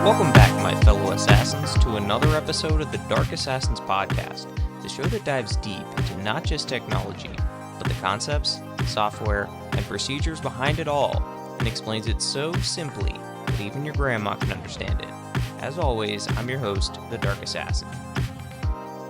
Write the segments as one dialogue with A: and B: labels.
A: Welcome back, my fellow assassins, to another episode of the Dark Assassins podcast, the show that dives deep into not just technology, but the concepts, software, and procedures behind it all, and explains it so simply that even your grandma can understand it. As always, I'm your host, the Dark Assassin.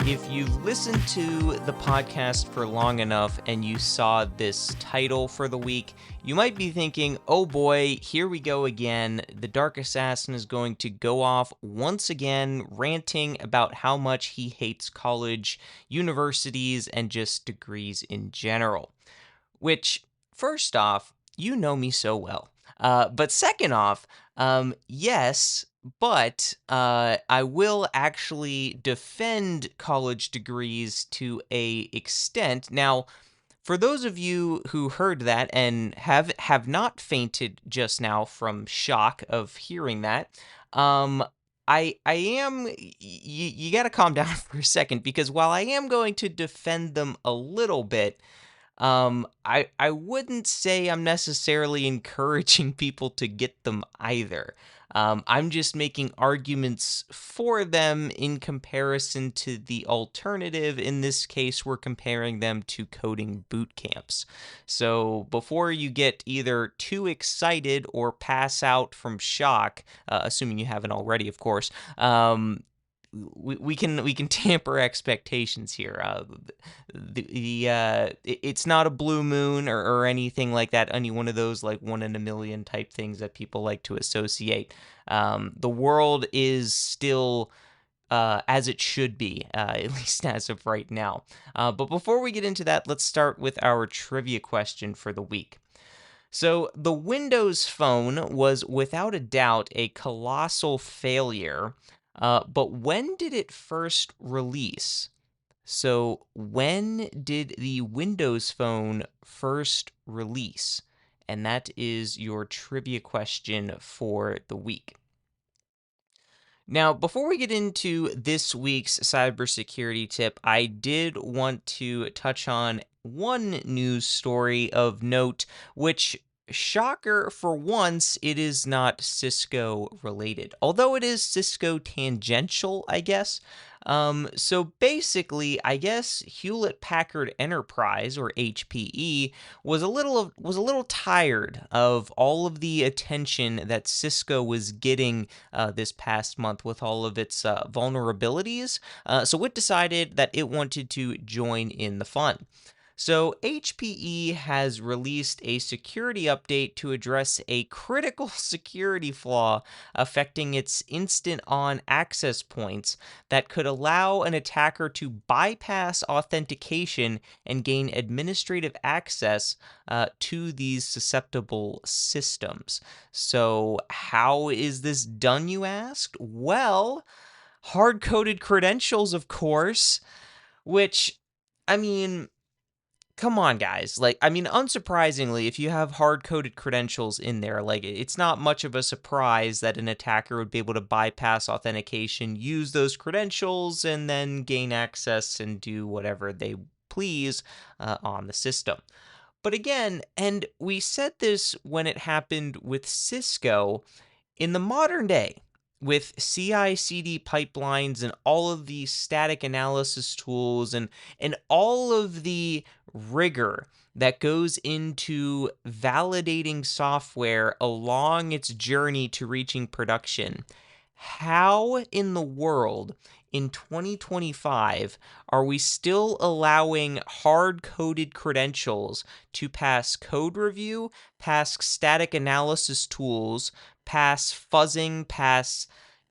A: If you've listened to the podcast for long enough and you saw this title for the week, you might be thinking, oh boy, here we go again. The Dark Assassin is going to go off once again, ranting about how much he hates college, universities, and just degrees in general. Which, first off, you know me so well. But second off, yes, but I will actually defend college degrees to a extent. Now, for those of you who heard that and have not fainted just now from shock of hearing that, I am you got to calm down for a second, because while I am going to defend them a little bit, I wouldn't say I'm necessarily encouraging people to get them either. I'm just making arguments for them in comparison to the alternative. In this case, we're comparing them to coding boot camps. So before you get either too excited or pass out from shock, assuming you haven't already, of course, we can tamper expectations here. It's not a blue moon or anything like that. Any one of those like 1 in a million type things that people like to associate. The world is still as it should be, at least as of right now. But before we get into that, let's start with our trivia question for the week. So the Windows Phone was without a doubt a colossal failure. But when did it first release? So when did the Windows Phone first release? And that is your trivia question for the week. Now, before we get into this week's cybersecurity tip, I did want to touch on one news story of note, which, shocker, for once, it is not Cisco related, although it is Cisco tangential, I guess. So basically, I guess Hewlett-Packard Enterprise, or HPE, was a little tired of all of the attention that Cisco was getting this past month with all of its vulnerabilities. So it decided that it wanted to join in the fun. So HPE has released a security update to address a critical security flaw affecting its instant on access points that could allow an attacker to bypass authentication and gain administrative access to these susceptible systems. So how is this done, you ask? Well, hard-coded credentials, of course, which, I mean, come on, guys. Unsurprisingly, if you have hard-coded credentials in there, it's not much of a surprise that an attacker would be able to bypass authentication, use those credentials, and then gain access and do whatever they please on the system. But again, and we said this when it happened with Cisco, in the modern day, with CI/CD pipelines and all of the static analysis tools and all of the rigor that goes into validating software along its journey to reaching production, how in the world in 2025 are we still allowing hard-coded credentials to pass code review, pass static analysis tools, pass fuzzing, pass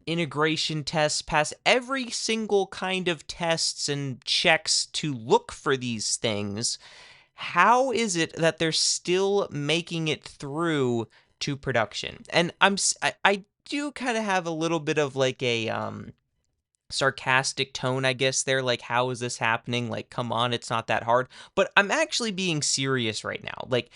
A: integration tests, pass every single kind of tests and checks to look for these things? How is it that they're still making it through to production? And I do kind of have a little bit of like a sarcastic tone, I guess, there, like, how is this happening? Like, come on, it's not that hard. But I'm actually being serious right now. Like,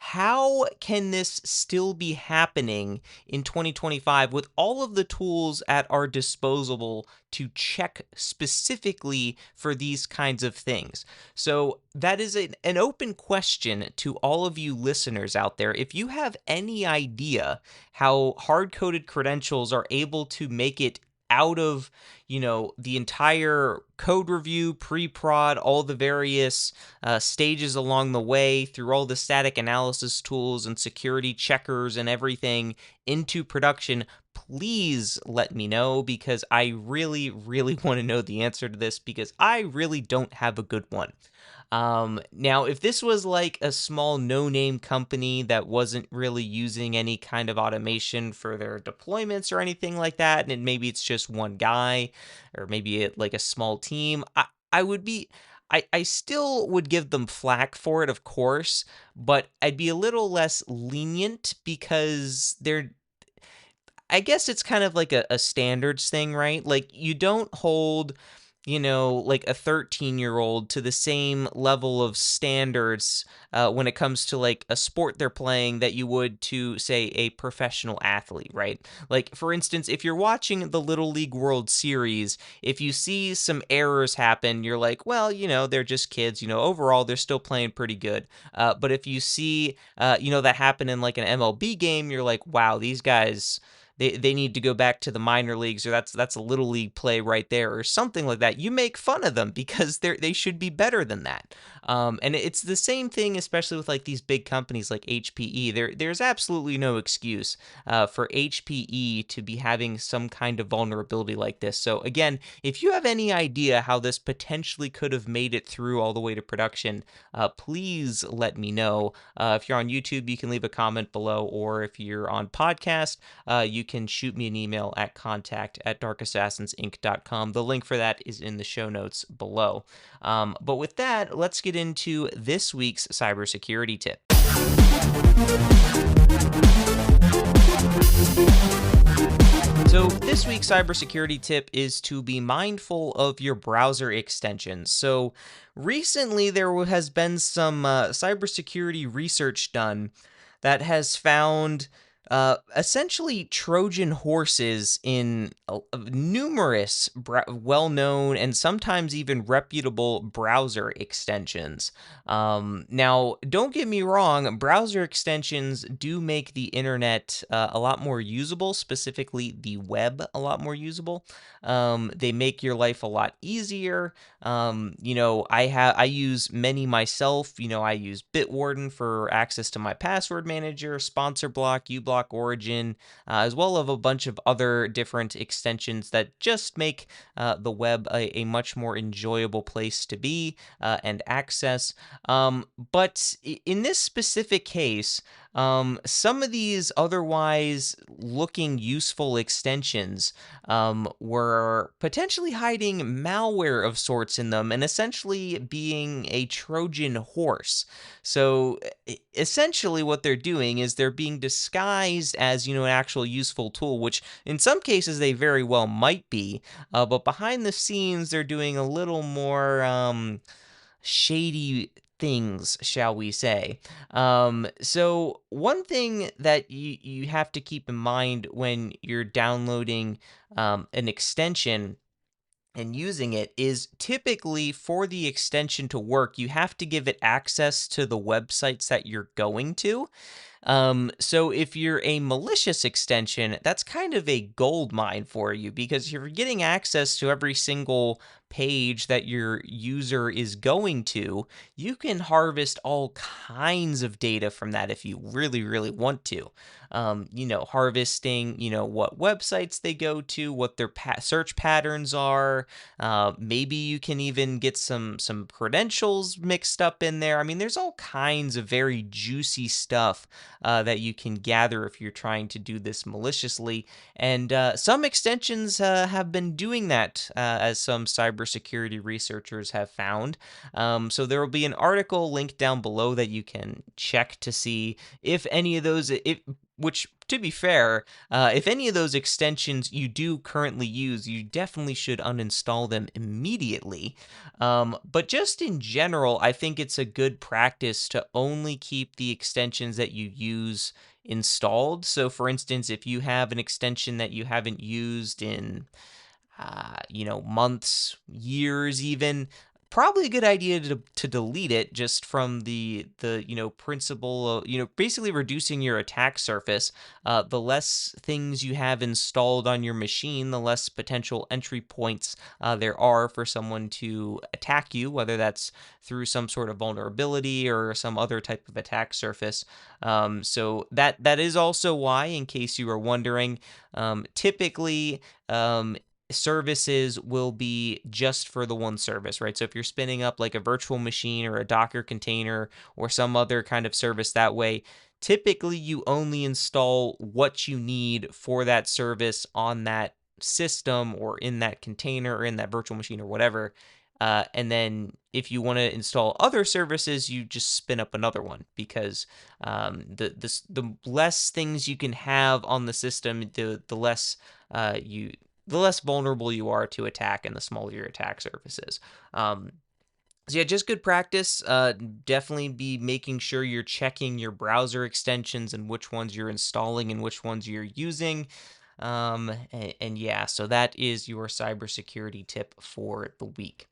A: How can this still be happening in 2025 with all of the tools at our disposal to check specifically for these kinds of things? So, that is an open question to all of you listeners out there. If you have any idea how hard coded credentials are able to make it out of the entire code review, pre-prod, all the various stages along the way, through all the static analysis tools and security checkers and everything into production, please let me know, because I really, really want to know the answer to this, because I really don't have a good one. Now, if this was like a small no-name company that wasn't really using any kind of automation for their deployments or anything like that, and maybe it's just one guy, or maybe like a small team, I would be, I still would give them flack for it, of course, but I'd be a little less lenient, because I guess it's kind of like a standards thing, right? Like, you don't hold, like a 13-year-old to the same level of standards when it comes to like a sport they're playing that you would to, say, a professional athlete, right? Like, for instance, if you're watching the Little League World Series, if you see some errors happen, you're like, well, they're just kids. Overall, they're still playing pretty good. But if you see, that happen in like an MLB game, you're like, wow, these guys, they need to go back to the minor leagues, or that's a little league play right there, or something like that. You make fun of them because they should be better than that. And it's the same thing, especially with like these big companies like HPE. There's absolutely no excuse for HPE to be having some kind of vulnerability like this. So again, if you have any idea how this potentially could have made it through all the way to production, please let me know. If you're on YouTube, you can leave a comment below, or if you're on podcast, you can shoot me an email at contact@darkassassinsinc.com. The link for that is in the show notes below. But with that, let's get into this week's cybersecurity tip. So this week's cybersecurity tip is to be mindful of your browser extensions. So recently there has been some cybersecurity research done that has found essentially Trojan horses in numerous well-known and sometimes even reputable browser extensions. Now, don't get me wrong, browser extensions do make the internet a lot more usable, specifically the web a lot more usable. They make your life a lot easier. I use many myself. I use Bitwarden for access to my password manager, Sponsor Block, uBlock Origin, as well as a bunch of other different extensions that just make the web a much more enjoyable place to be and access. But in this specific case, some of these otherwise looking useful extensions were potentially hiding malware of sorts in them, and essentially being a Trojan horse. So essentially what they're doing is they're being disguised as, an actual useful tool, which in some cases they very well might be, but behind the scenes they're doing a little more shady things, shall we say. So one thing that you have to keep in mind when you're downloading an extension and using it is, typically for the extension to work, you have to give it access to the websites that you're going to. So if you're a malicious extension, that's kind of a gold mine for you, because you're getting access to every single page that your user is going to. You can harvest all kinds of data from that if you really, really want to. Harvesting, what websites they go to, what their search patterns are. Maybe you can even get some credentials mixed up in there. I mean, there's all kinds of very juicy stuff that you can gather if you're trying to do this maliciously. And some extensions have been doing that, as some cybersecurity researchers have found. So there will be an article linked down below that you can check to see if any of those, if which, to be fair, if any of those extensions you do currently use, you definitely should uninstall them immediately. But just in general, I think it's a good practice to only keep the extensions that you use installed. So, for instance, if you have an extension that you haven't used in months, years even, probably a good idea to delete it just from the principle of, basically reducing your attack surface. The less things you have installed on your machine, the less potential entry points there are for someone to attack you, whether that's through some sort of vulnerability or some other type of attack surface. So that is also why, in case you were wondering, typically, services will be just for the one service, right? So if you're spinning up like a virtual machine or a Docker container or some other kind of service that way, typically you only install what you need for that service on that system or in that container or in that virtual machine or whatever. And then if you want to install other services, you just spin up another one, because the less things you can have on the system, the less vulnerable you are to attack, and the smaller your attack surfaces. So yeah, just good practice. Definitely be making sure you're checking your browser extensions and which ones you're installing and which ones you're using. And yeah, so that is your cybersecurity tip for the week.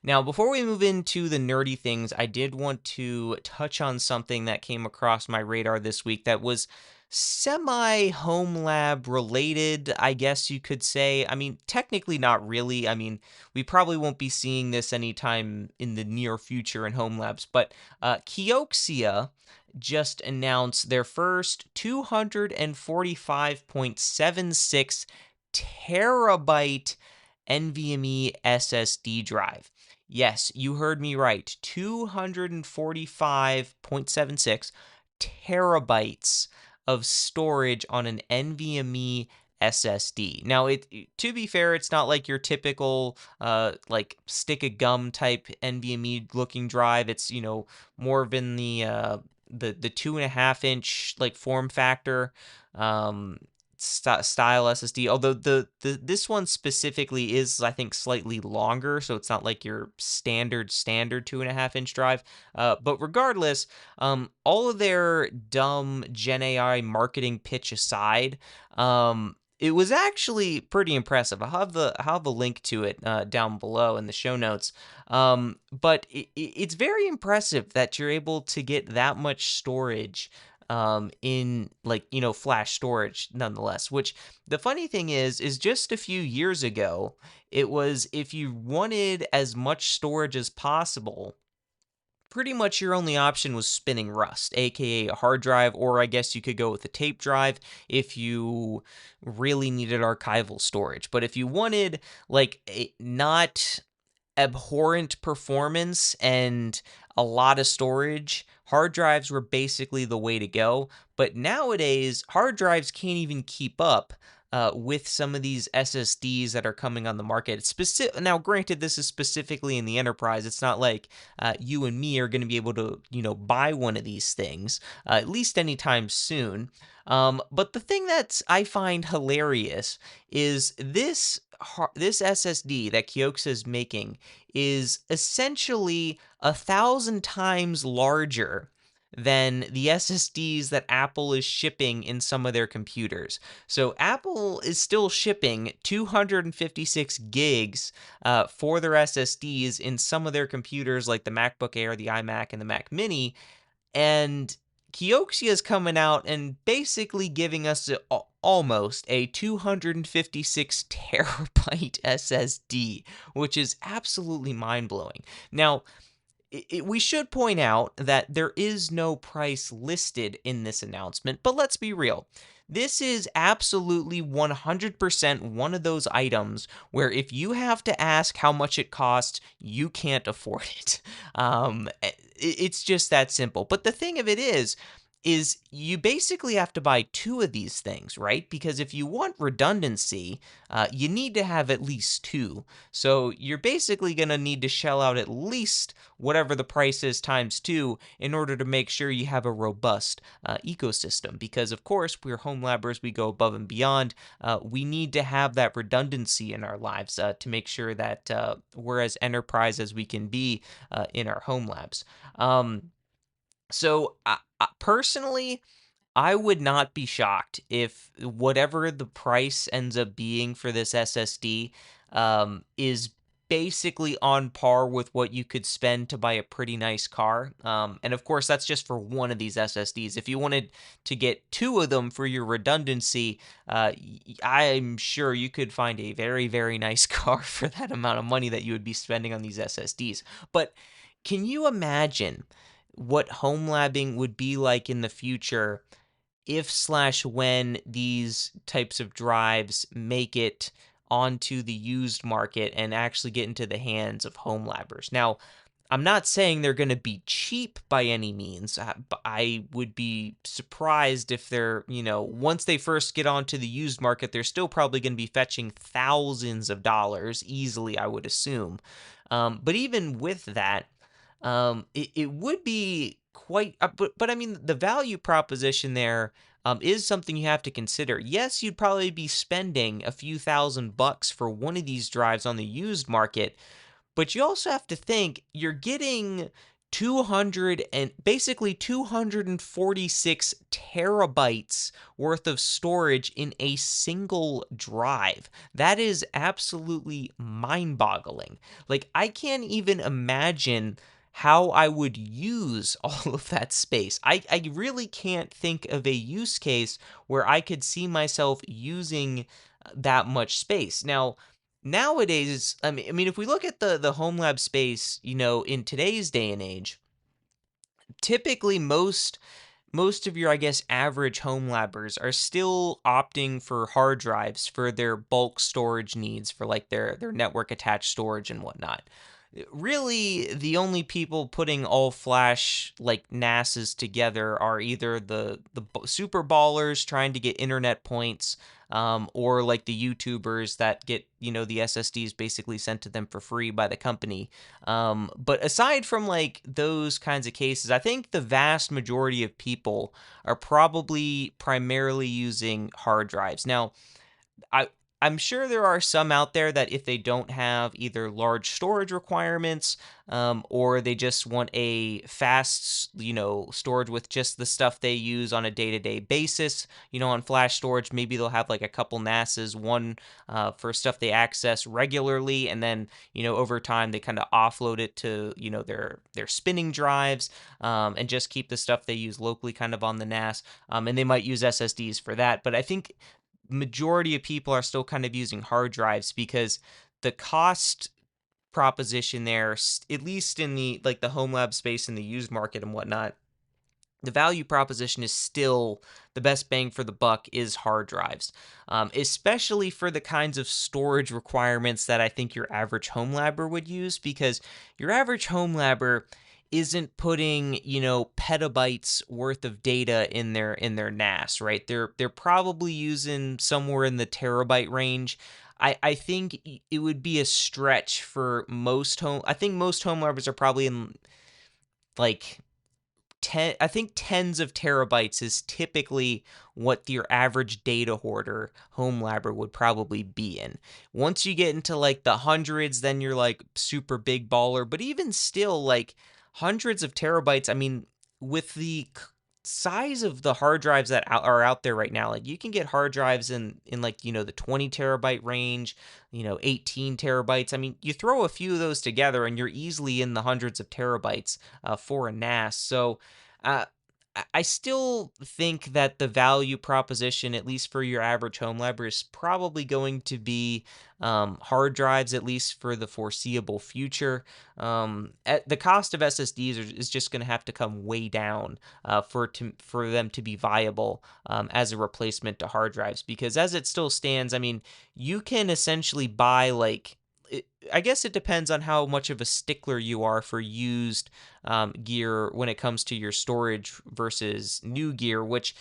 A: Now, before we move into the nerdy things, I did want to touch on something that came across my radar this week that was semi home lab related, I guess you could say. I mean, technically not really. I mean, we probably won't be seeing this anytime in the near future in home labs, but Kioxia just announced their first 245.76 terabyte NVMe SSD drive. Yes, you heard me right. 245.76 terabytes of storage on an NVMe SSD. Now, to be fair, it's not like your typical like stick of gum type NVMe looking drive. It's more of in the 2.5 inch like form factor. Style SSD, although the this one specifically is, I think, slightly longer, so it's not like your standard 2.5 inch drive. But regardless, all of their dumb Gen AI marketing pitch aside, it was actually pretty impressive. I'll have a link to it down below in the show notes. But it's very impressive that you're able to get that much storage in, like, flash storage nonetheless. Which, the funny thing is just a few years ago, it was, if you wanted as much storage as possible, pretty much your only option was spinning Rust, aka a hard drive, or I guess you could go with a tape drive if you really needed archival storage. But if you wanted like not abhorrent performance and a lot of storage, hard drives were basically the way to go. But nowadays, hard drives can't even keep up with some of these SSDs that are coming on the market. Now, granted, this is specifically in the enterprise. It's not like you and me are going to be able to, buy one of these things, at least anytime soon. But the thing that I find hilarious is this SSD that Kioxia is making is essentially 1,000 times larger than the SSDs that Apple is shipping in some of their computers. So Apple is still shipping 256 gigs for their SSDs in some of their computers, like the MacBook Air, the iMac, and the Mac Mini. And Kioxia is coming out and basically giving us almost a 256 terabyte SSD, which is absolutely mind-blowing. Now, we should point out that there is no price listed in this announcement, but let's be real. This is absolutely 100% one of those items where if you have to ask how much it costs, you can't afford it. It's just that simple. But the thing of it is, is you basically have to buy two of these things, right? Because if you want redundancy, you need to have at least two. So you're basically going to need to shell out at least whatever the price is times two in order to make sure you have a robust ecosystem. Because, of course, we're home labbers, we go above and beyond. We need to have that redundancy in our lives to make sure that we're as enterprise as we can be in our home labs. So, personally, I would not be shocked if whatever the price ends up being for this SSD is basically on par with what you could spend to buy a pretty nice car. And of course, that's just for one of these SSDs. If you wanted to get two of them for your redundancy, I'm sure you could find a very, very nice car for that amount of money that you would be spending on these SSDs. But can you imagine what home labbing would be like in the future if slash when these types of drives make it onto the used market and actually get into the hands of home labbers? Now, I'm not saying they're going to be cheap by any means. But I would be surprised if they're, once they first get onto the used market, they're still probably going to be fetching thousands of dollars easily, I would assume. But even with that, it would be quite, but I mean, the value proposition there is something you have to consider. Yes, you'd probably be spending a few $1,000s for one of these drives on the used market, but you also have to think you're getting 200 and basically 246 terabytes worth of storage in a single drive. That is absolutely mind-boggling. Like, I can't even imagine how I would use all of that space. I really can't think of a use case where I could see myself using that much space. Now, nowadays, I mean, if we look at the home lab space, in today's day and age, typically most of your, I guess, average home labbers are still opting for hard drives for their bulk storage needs for like their network attached storage and whatnot. Really, the only people putting all flash like NASs together are either the super ballers trying to get internet points, or like the YouTubers that get the SSDs basically sent to them for free by the company. But aside from like those kinds of cases, I think the vast majority of people are probably primarily using hard drives. Now, I I'm sure there are some out there that if they don't have either large storage requirements, or they just want a fast, storage with just the stuff they use on a day-to-day basis, on flash storage, maybe they'll have like a couple NASs, one for stuff they access regularly, and then, over time they kind of offload it to, their spinning drives, and just keep the stuff they use locally kind of on the NAS. And they might use SSDs for that. But I think majority of people are still kind of using hard drives because the cost proposition there, at least in the like the home lab space in the used market and whatnot, the value proposition is still the best bang for the buck is hard drives, especially for the kinds of storage requirements that I think your average home labber would use, because your average home labber isn't putting petabytes worth of data in their NAS, right? They're probably using somewhere in the terabyte range. I think it would be a stretch for most home. I think most home labbers are probably in like I think tens of terabytes is typically what your average data hoarder home labber would probably be in. Once you get into like the hundreds, then you're like super big baller. But even still, like hundreds of terabytes, I mean, with the size of the hard drives that are out there right now, like you can get hard drives in like the 20 terabyte range, 18 terabytes. I mean, you throw a few of those together and you're easily in the hundreds of terabytes for a NAS. So uh, I still think that the value proposition, at least for your average home labber, is probably going to be hard drives, at least for the foreseeable future. At the cost of SSDs is just going to have to come way down for them to be viable as a replacement to hard drives. Because as it still stands, I mean, you can essentially buy like I guess it depends on how much of a stickler you are for used gear when it comes to your storage versus new gear, which,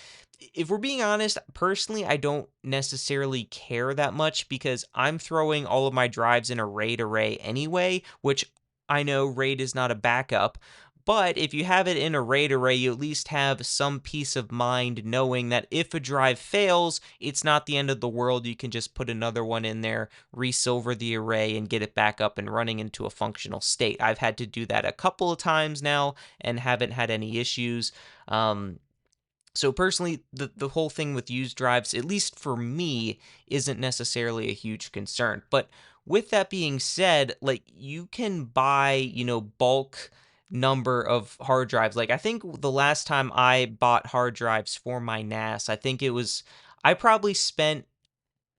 A: if we're being honest, personally, I don't necessarily care that much because I'm throwing all of my drives in a RAID array anyway, which I know RAID is not a backup. But if you have it in a RAID array, you at least have some peace of mind knowing that if a drive fails, it's not the end of the world. You can just put another one in there, resilver the array, and get it back up and running into a functional state. I've had to do that a couple of times now and haven't had any issues. So personally, the whole thing with used drives, at least for me, isn't necessarily a huge concern. But with that being said, like, you can buy, bulk number of hard drives. Like, I think the last time I bought hard drives for my NAS, I probably spent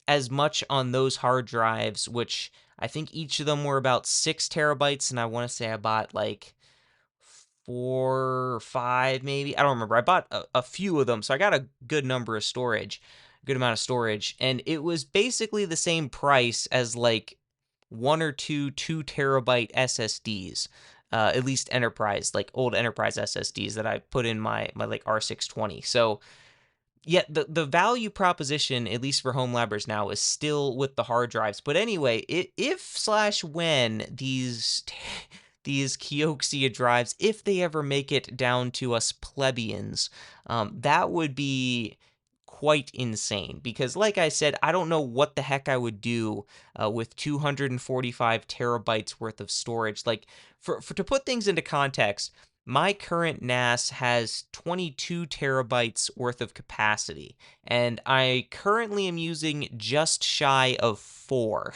A: as much on those hard drives, which I think each of them were about 6 terabytes, and I want to say I bought like 4 or 5, maybe. I don't remember. I bought a few of them, so I got a good amount of storage, and it was basically the same price as like one or two 2 terabyte SSDs. At least enterprise, like old enterprise SSDs that I put in my like R620. So yeah, the value proposition, at least for home labbers now, is still with the hard drives. But anyway, if slash when these Kioxia drives, if they ever make it down to us plebeians, that would be quite insane. Because, like I said, I don't know what the heck I would do with 245 terabytes worth of storage. Like, for to put things into context, my current NAS has 22 terabytes worth of capacity, and I currently am using just shy of 4.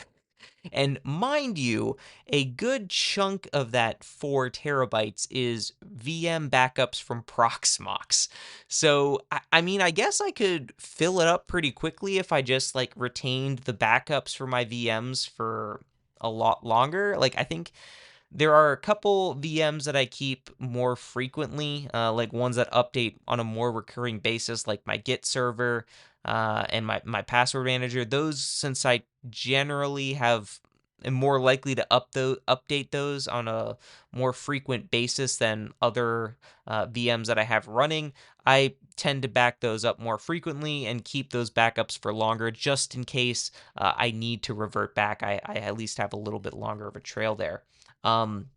A: And mind you, a good chunk of that 4 terabytes is VM backups from Proxmox. So, I mean, I guess I could fill it up pretty quickly if I just like retained the backups for my VMs for a lot longer. Like, I think there are a couple VMs that I keep more frequently, like ones that update on a more recurring basis, like my Git server and my password manager. Those, since I generally am more likely to update those on a more frequent basis than other VMs that I have running, I tend to back those up more frequently and keep those backups for longer, just in case I need to revert back. I at least have a little bit longer of a trail there. Um,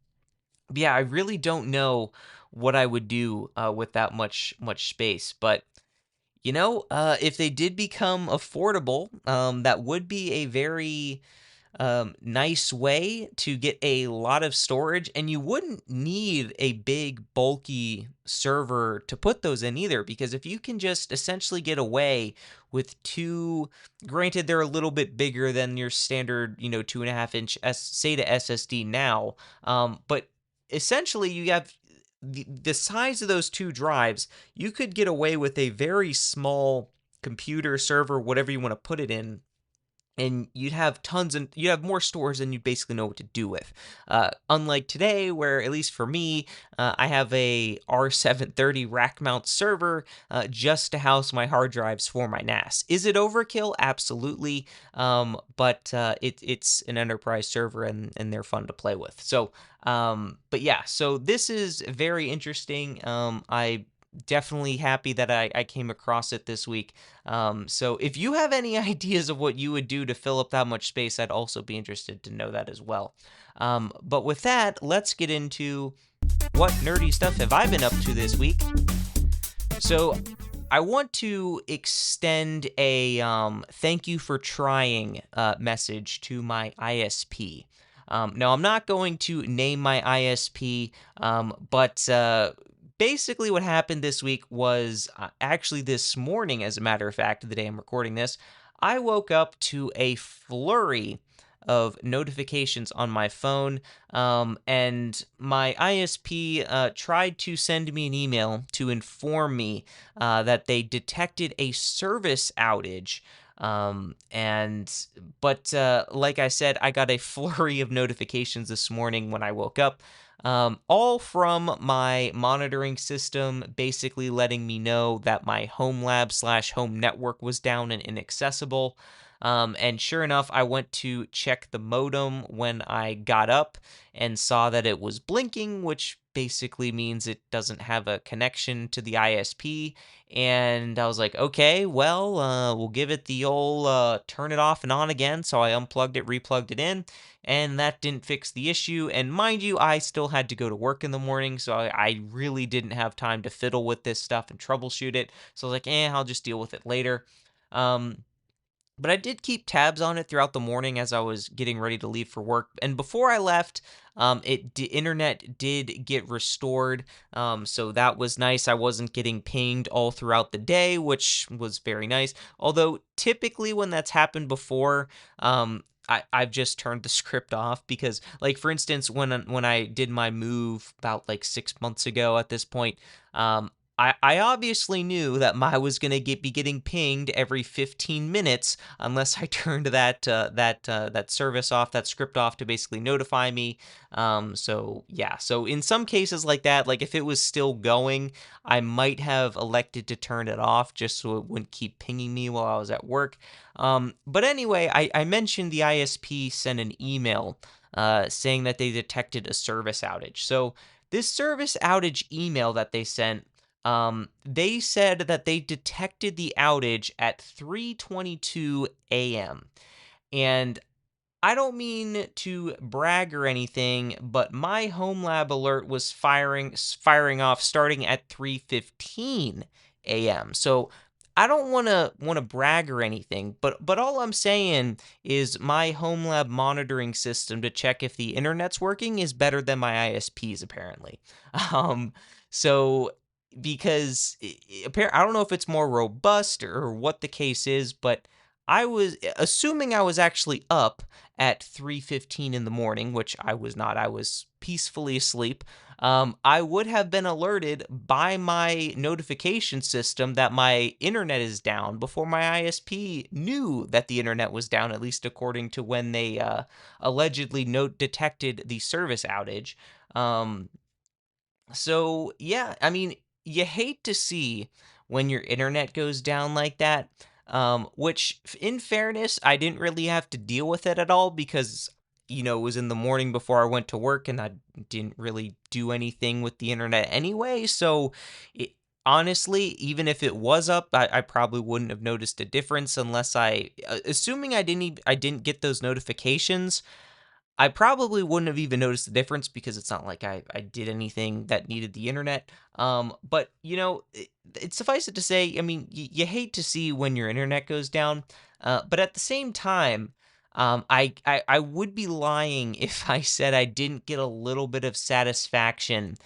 A: yeah, I really don't know what I would do with that much space, but if they did become affordable, that would be a very nice way to get a lot of storage, and you wouldn't need a big bulky server to put those in either, because if you can just essentially get away with two, granted they're a little bit bigger than your standard 2.5 inch SATA SSD now, but essentially you have the size of those two drives. You could get away with a very small computer server, whatever you want to put it in, and you'd have more stores than you basically know what to do with. Unlike today, where, at least for me, I have a R730 rack mount server just to house my hard drives for my NAS. Is it overkill? Absolutely. But it's an enterprise server, and they're fun to play with. So, but yeah, so this is very interesting. I definitely happy that I came across it this week. So if you have any ideas of what you would do to fill up that much space, I'd also be interested to know that as well. But with that, let's get into what nerdy stuff have I been up to this week. So I want to extend a thank you for trying message to my ISP. Now, I'm not going to name my ISP, but basically what happened this week was actually this morning, as a matter of fact, the day I'm recording this, I woke up to a flurry of notifications on my phone, and my ISP tried to send me an email to inform me that they detected a service outage. But like I said, I got a flurry of notifications this morning when I woke up, all from my monitoring system, basically letting me know that my home lab slash home network was down and inaccessible. And sure enough, I went to check the modem when I got up and saw that it was blinking, which basically means it doesn't have a connection to the ISP. And I was like, okay, well, we'll give it the old turn it off and on again. So I unplugged it, replugged it in, and that didn't fix the issue. And mind you, I still had to go to work in the morning, so I really didn't have time to fiddle with this stuff and troubleshoot it. So I was like, I'll just deal with it later. Um, but I did keep tabs on it throughout the morning as I was getting ready to leave for work. And before I left, internet did get restored, so that was nice. I wasn't getting pinged all throughout the day, which was very nice. Although typically when that's happened before, I've just turned the script off because, like for instance, when I did my move about like 6 months ago at this point, I obviously knew that I was gonna be getting pinged every 15 minutes unless I turned that service off, that script off to basically notify me. So yeah, so in some cases like that, like if it was still going, I might have elected to turn it off just so it wouldn't keep pinging me while I was at work. But anyway, I mentioned the ISP sent an email saying that they detected a service outage. So this service outage email that they sent, they said that they detected the outage at 3:22 a.m. And I don't mean to brag or anything, but my home lab alert was firing off starting at 3:15 a.m. So I don't want to brag or anything, but all I'm saying is my home lab monitoring system to check if the internet's working is better than my ISP's apparently. Um so because I don't know if it's more robust or what the case is, but I was assuming I was actually up at 3:15 in the morning, which I was not. I was peacefully asleep. I would have been alerted by my notification system that my internet is down before my ISP knew that the internet was down, at least according to when they allegedly note detected the service outage. Um, so yeah, I mean, you hate to see when your internet goes down like that. Which, in fairness, I didn't really have to deal with it at all because it was in the morning before I went to work, and I didn't really do anything with the internet anyway. So, it, honestly, even if it was up, I probably wouldn't have noticed a difference unless assuming I didn't get those notifications. I probably wouldn't have even noticed the difference because it's not like I did anything that needed the internet. But it suffice it to say, I mean, you hate to see when your internet goes down, but at the same time, I would be lying if I said I didn't get a little bit of satisfaction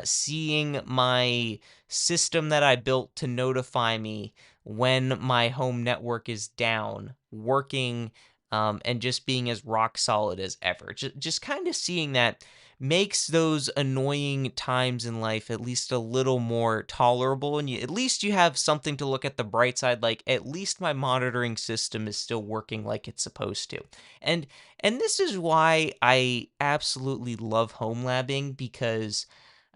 A: seeing my system that I built to notify me when my home network is down working, and just being as rock solid as ever. Just kind of seeing that makes those annoying times in life at least a little more tolerable, and at least you have something to look at the bright side. Like at least my monitoring system is still working like it's supposed to, and and this is why I absolutely love home labbing because,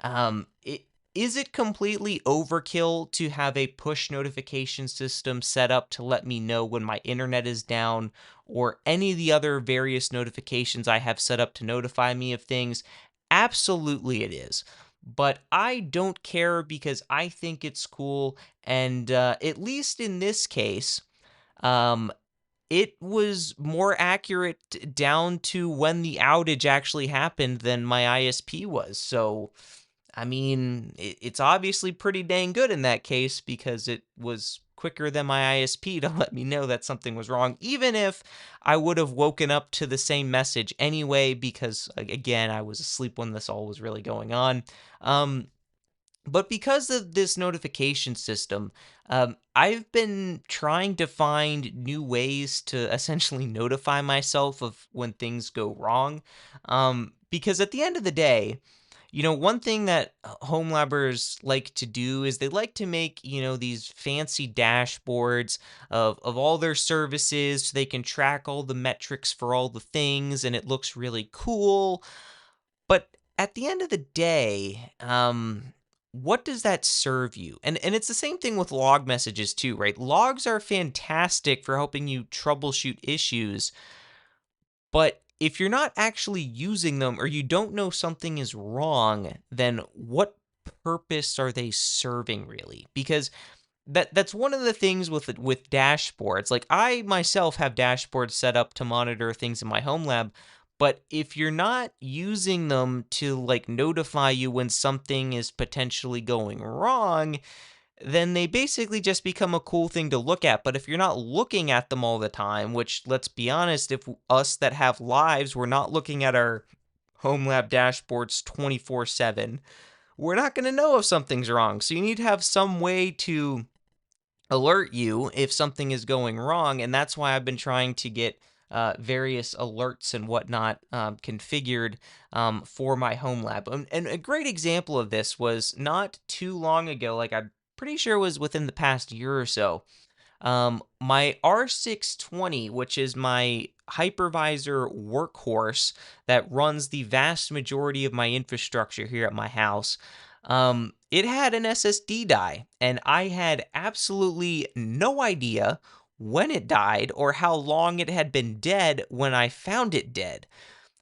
A: it. Is it completely overkill to have a push notification system set up to let me know when my internet is down or any of the other various notifications I have set up to notify me of things? Absolutely, it is. But I don't care because I think it's cool. And at least in this case, um, it was more accurate down to when the outage actually happened than my ISP was. So I mean, it's obviously pretty dang good in that case because it was quicker than my ISP to let me know that something was wrong, even if I would have woken up to the same message anyway, because again, I was asleep when this all was really going on. Um, but because of this notification system, I've been trying to find new ways to essentially notify myself of when things go wrong. Because at the end of the day, one thing that home labbers like to do is they like to make, these fancy dashboards of all their services so they can track all the metrics for all the things and it looks really cool. But at the end of the day, what does that serve you? And it's the same thing with log messages too, right? Logs are fantastic for helping you troubleshoot issues, but if you're not actually using them or you don't know something is wrong, then what purpose are they serving really? Because that's one of the things with dashboards. Like I myself have dashboards set up to monitor things in my home lab, but if you're not using them to like notify you when something is potentially going wrong, then they basically just become a cool thing to look at. But if you're not looking at them all the time, which let's be honest, if us that have lives, we're not looking at our home lab dashboards 24/7, we're not going to know if something's wrong. So you need to have some way to alert you if something is going wrong. And that's why I've been trying to get various alerts and whatnot configured for my home lab. And a great example of this was not too long ago, like I'm pretty sure it was within the past year or so. My R620, which is my hypervisor workhorse that runs the vast majority of my infrastructure here at my house, it had an SSD die, and I had absolutely no idea when it died or how long it had been dead when I found it dead.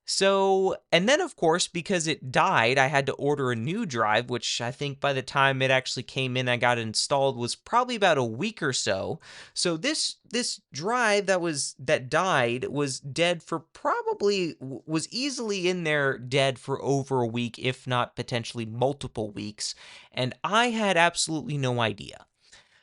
A: So, and then of course, because it died, I had to order a new drive, which I think by the time it actually came in, I got it installed was probably about a week or so. So this drive that died was dead for probably was easily in there dead for over a week, if not potentially multiple weeks, and I had absolutely no idea.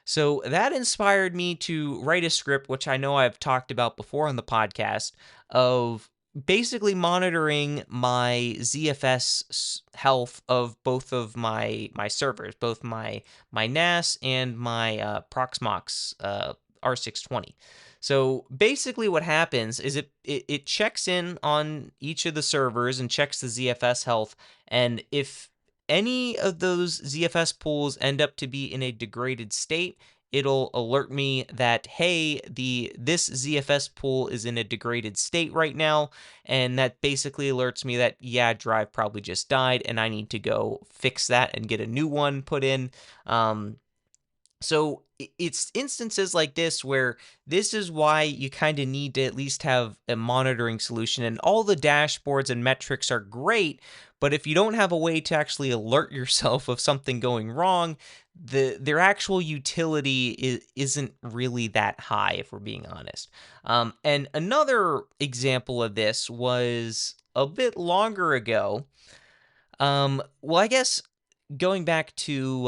A: So that inspired me to write a script, which I know I've talked about before on the podcast, of basically monitoring my ZFS health of both of my servers, both my NAS and my Proxmox R620. So basically, what happens is it checks in on each of the servers and checks the ZFS health, and if any of those ZFS pools end up to be in a degraded state, it'll alert me that hey, this ZFS pool is in a degraded state right now, and that basically alerts me that yeah, drive probably just died and I need to go fix that and get a new one put in. So it's instances like this where this is why you kind of need to at least have a monitoring solution, and all the dashboards and metrics are great, but if you don't have a way to actually alert yourself of something going wrong, their actual utility isn't really that high, if we're being honest. And another example of this was a bit longer ago. Well, I guess going back to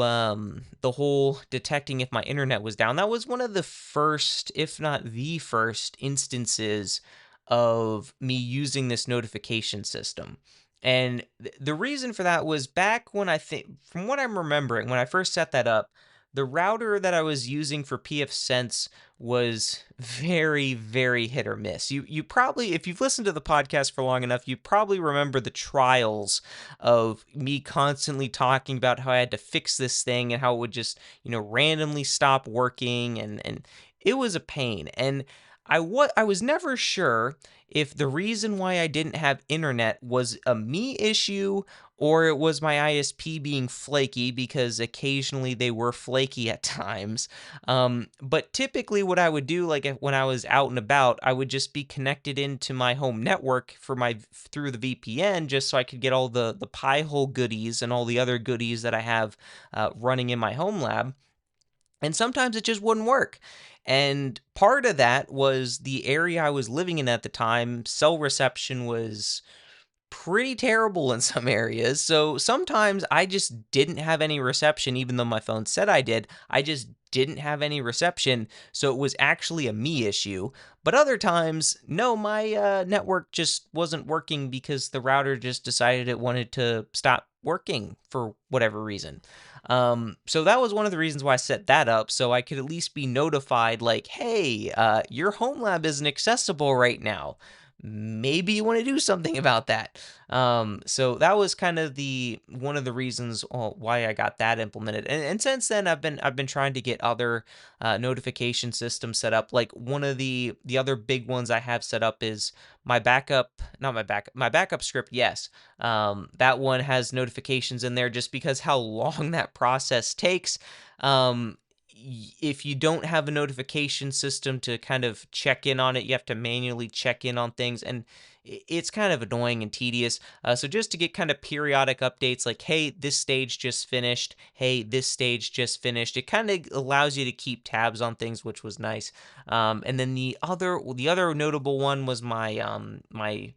A: the whole detecting if my internet was down, that was one of the first, if not the first, instances of me using this notification system. And the reason for that was back when I think, from what I'm remembering, when I first set that up, the router that I was using for PF Sense was very, very hit or miss. You probably, if you've listened to the podcast for long enough, you probably remember the trials of me constantly talking about how I had to fix this thing and how it would just, randomly stop working, and it was a pain. And I was never sure if the reason why I didn't have internet was a me issue or it was my ISP being flaky, because occasionally they were flaky at times. But typically, what I would do, like when I was out and about, I would just be connected into my home network through the VPN, just so I could get all the Pi-hole goodies and all the other goodies that I have running in my home lab. And sometimes it just wouldn't work. And part of that was the area I was living in at the time. Cell reception was pretty terrible in some areas. So sometimes I just didn't have any reception, even though my phone said I did. I just didn't have any reception. So it was actually a me issue. But other times, no, my network just wasn't working because the router just decided it wanted to stop working for whatever reason. So that was one of the reasons why I set that up, so I could at least be notified, like, hey, your home lab isn't accessible right now. maybe you want to do something about that. So that was kind of the one of the reasons why I got that implemented. And since then, I've been trying to get other notification systems set up. Like one of the other big ones I have set up is my backup, not my backup script. Yes, that one has notifications in there just because how long that process takes. If you don't have a notification system to kind of check in on it, you have to manually check in on things, and it's kind of annoying and tedious. So just to get kind of periodic updates, like, hey, this stage just finished. Hey, this stage just finished. It kind of allows you to keep tabs on things, which was nice. And then the other notable one was my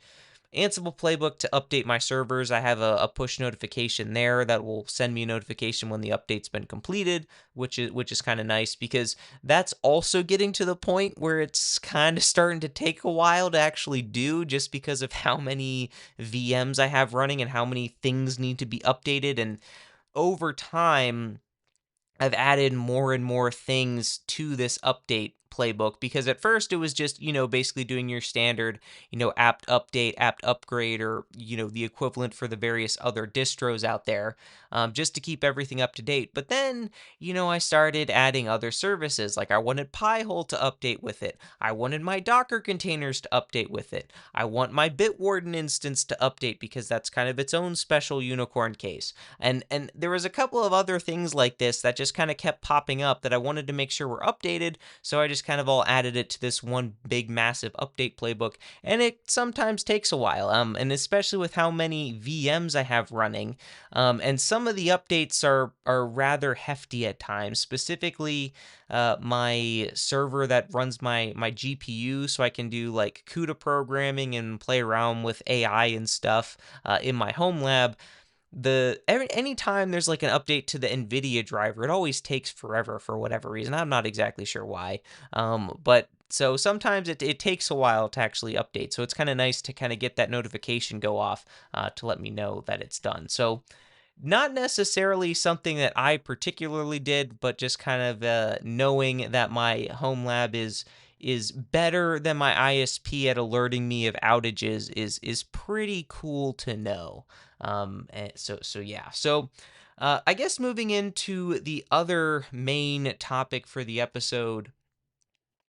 A: Ansible playbook to update my servers. I have a push notification there that will send me a notification when the update's been completed, which is kind of nice because that's also getting to the point where it's kind of starting to take a while to actually do just because of how many VMs I have running and how many things need to be updated. And over time, I've added more and more things to this update playbook because at first it was just, basically doing your standard, apt update, apt upgrade, or, the equivalent for the various other distros out there, just to keep everything up to date. But then, I started adding other services. Like I wanted Pi-hole to update with it. I wanted my Docker containers to update with it. I want my Bitwarden instance to update because that's kind of its own special unicorn case. And there was a couple of other things like this that just kind of kept popping up that I wanted to make sure were updated, so I just kind of all added it to this one big massive update playbook, and it sometimes takes a while, and especially with how many VMs I have running, and some of the updates are rather hefty at times, specifically my server that runs my GPU, so I can do like CUDA programming and play around with AI and stuff in my home lab. Anytime there's like an update to the NVIDIA driver, it always takes forever for whatever reason. I'm not exactly sure why. But so sometimes it takes a while to actually update. So it's kind of nice to kind of get that notification go off to let me know that it's done. So not necessarily something that I particularly did, but just kind of knowing that my home lab is better than my ISP at alerting me of outages is pretty cool to know. So yeah. So I guess moving into the other main topic for the episode,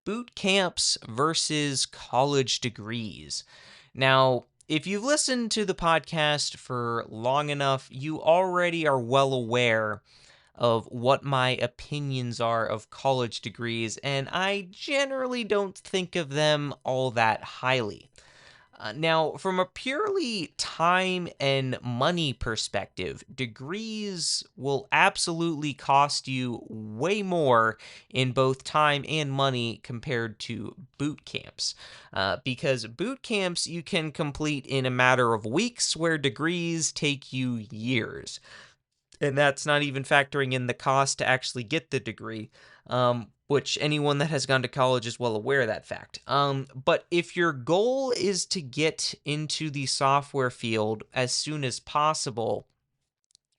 A: boot camps versus college degrees. Now, if you've listened to the podcast for long enough, you already are well aware of what my opinions are of college degrees, and I generally don't think of them all that highly. Now, from a purely time and money perspective, degrees will absolutely cost you way more in both time and money compared to boot camps. Because boot camps you can complete in a matter of weeks, where degrees take you years. And that's not even factoring in the cost to actually get the degree, which anyone that has gone to college is well aware of that fact. But if your goal is to get into the software field as soon as possible,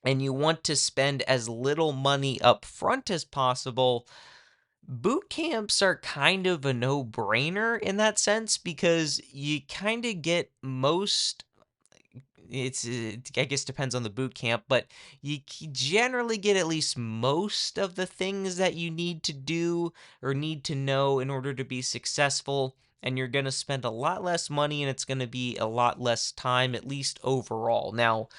A: and you want to spend as little money up front as possible, boot camps are kind of a no-brainer in that sense because you kind of get most I guess depends on the boot camp, but generally get at least most of the things that you need to do or need to know in order to be successful. And you're going to spend a lot less money and it's going to be a lot less time, at least overall. Now,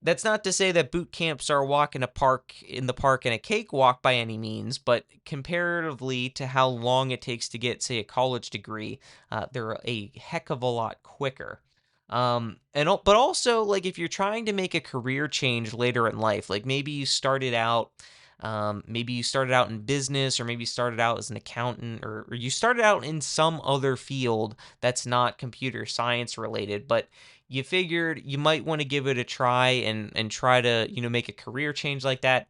A: that's not to say that boot camps are a walk in the park and a cakewalk by any means, but comparatively to how long it takes to get, say, a college degree, they're a heck of a lot quicker. But also, like, if you're trying to make a career change later in life, like maybe you started out in business, or maybe you started out as an accountant, or you started out in some other field that's not computer science related, but you figured you might want to give it a try and try to, make a career change like that.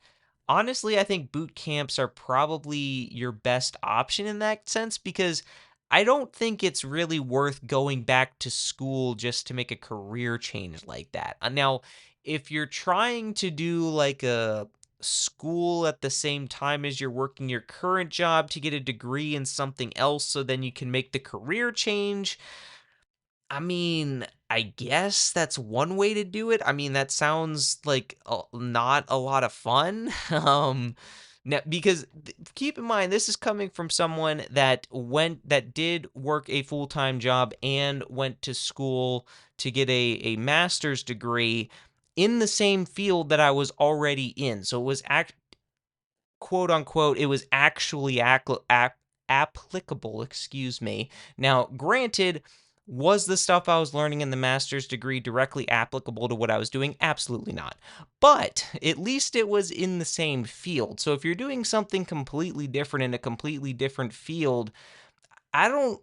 A: Honestly, I think boot camps are probably your best option in that sense because I don't think it's really worth going back to school just to make a career change like that. Now, if you're trying to do like a school at the same time as you're working your current job to get a degree in something else so then you can make the career change, I mean, I guess that's one way to do it. I mean, that sounds like not a lot of fun. Now, because keep in mind, this is coming from someone that did work a full time job and went to school to get a master's degree in the same field that I was already in. So it was quote unquote, it was actually applicable, excuse me. Now, granted, was the stuff I was learning in the master's degree directly applicable to what I was doing? Absolutely not. But at least it was in the same field. So if you're doing something completely different in a completely different field, I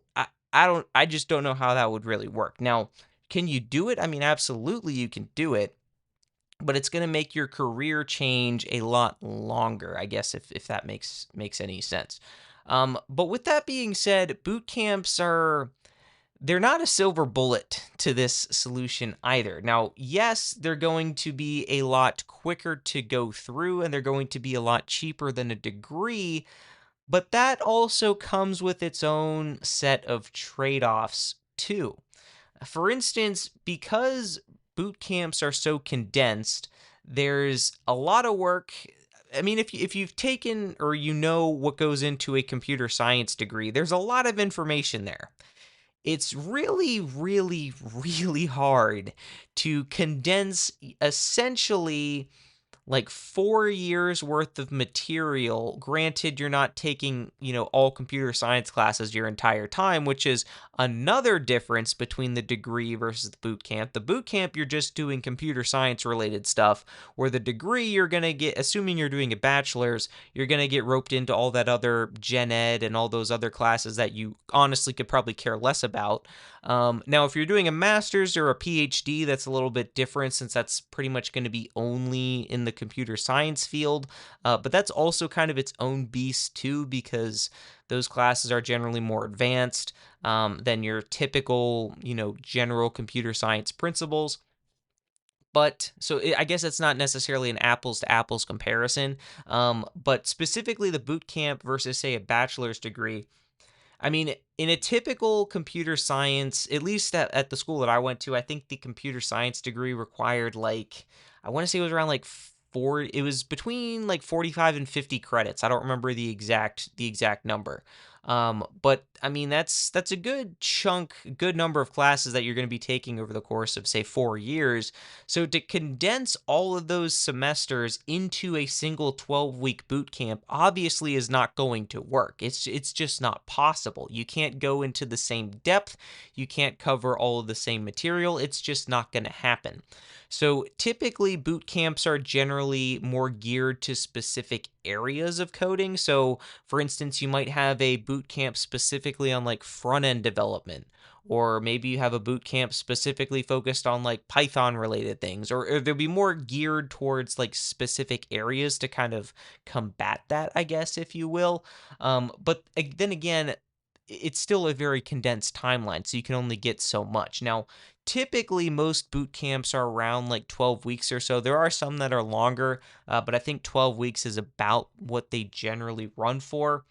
A: just don't know how that would really work. Now, can you do it? I mean, absolutely you can do it, but it's going to make your career change a lot longer, I guess, if that makes any sense. But with that being said, boot camps they're not a silver bullet to this solution either. Now, yes, they're going to be a lot quicker to go through and they're going to be a lot cheaper than a degree, but that also comes with its own set of trade-offs too. For instance, because boot camps are so condensed, there's a lot of work. I mean, if you've taken or you know what goes into a computer science degree, there's a lot of information there. It's really, really, really hard to condense essentially like 4 years worth of material. Granted, you're not taking, all computer science classes your entire time, which is another difference between the degree versus the boot camp. The boot camp, you're just doing computer science related stuff, where the degree, you're going to get, assuming you're doing a bachelor's, you're going to get roped into all that other gen ed and all those other classes that you honestly could probably care less about. Now, if you're doing a master's or a PhD, that's a little bit different since that's pretty much going to be only in the computer science field. But that's also kind of its own beast too, because those classes are generally more advanced than your typical, general computer science principles. But so I guess it's not necessarily an apples to apples comparison. But specifically the boot camp versus, say, a bachelor's degree, I mean, in a typical computer science, at least at the school that I went to, I think the computer science degree required like, I want to say it was around like it was between like 45 and 50 credits. I don't remember the exact number. But I mean, that's a good chunk, good number of classes that you're going to be taking over the course of, say, 4 years. So to condense all of those semesters into a single 12-week boot camp obviously is not going to work. It's just not possible. You can't go into the same depth. You can't cover all of the same material. It's just not going to happen. So typically boot camps are generally more geared to specific areas of coding. So for instance, you might have a boot camp specifically on like front end development, or maybe you have a boot camp specifically focused on like Python related things, or there'll be more geared towards like specific areas to kind of combat that, I guess, if you will. But then again, it's still a very condensed timeline, so you can only get so much. Now, typically, most boot camps are around like 12 weeks or so. There are some that are longer, but I think 12 weeks is about what they generally run for.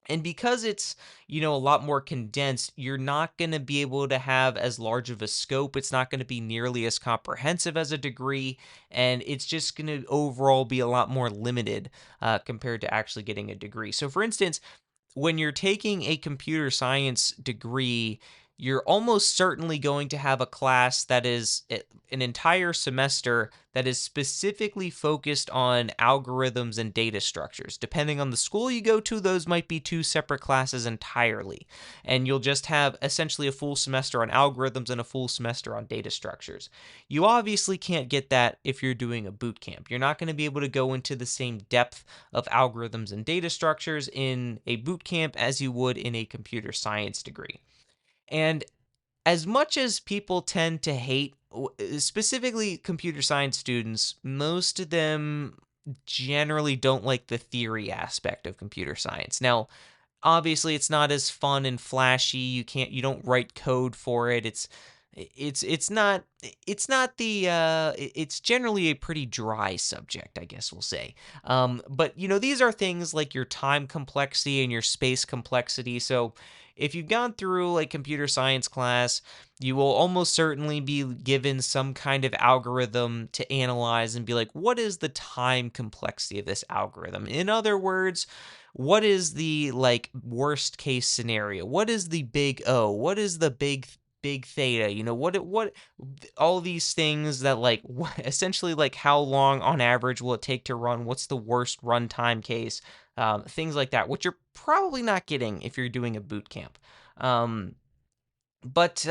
A: And because it's, a lot more condensed, you're not going to be able to have as large of a scope. It's not going to be nearly as comprehensive as a degree, and it's just going to overall be a lot more limited compared to actually getting a degree. So, for instance, when you're taking a computer science degree, you're almost certainly going to have a class that is an entire semester that is specifically focused on algorithms and data structures. Depending on the school you go to, those might be two separate classes entirely. And you'll just have essentially a full semester on algorithms and a full semester on data structures. You obviously can't get that if you're doing a boot camp. You're not going to be able to go into the same depth of algorithms and data structures in a boot camp as you would in a computer science degree. And as much as people tend to hate, specifically computer science students, most of them generally don't like the theory aspect of computer science. Now, obviously, it's not as fun and flashy. You don't write code for it. It's not the it's generally a pretty dry subject, I guess we'll say. But these are things like your time complexity and your space complexity. So if you've gone through like computer science class, you will almost certainly be given some kind of algorithm to analyze and be like, what is the time complexity of this algorithm? In other words, what is the like worst case scenario? What is the big O? What is the big theta? What all these things that like essentially like how long on average will it take to run? What's the worst runtime case? Things like that, which you're probably not getting if you're doing a boot camp. But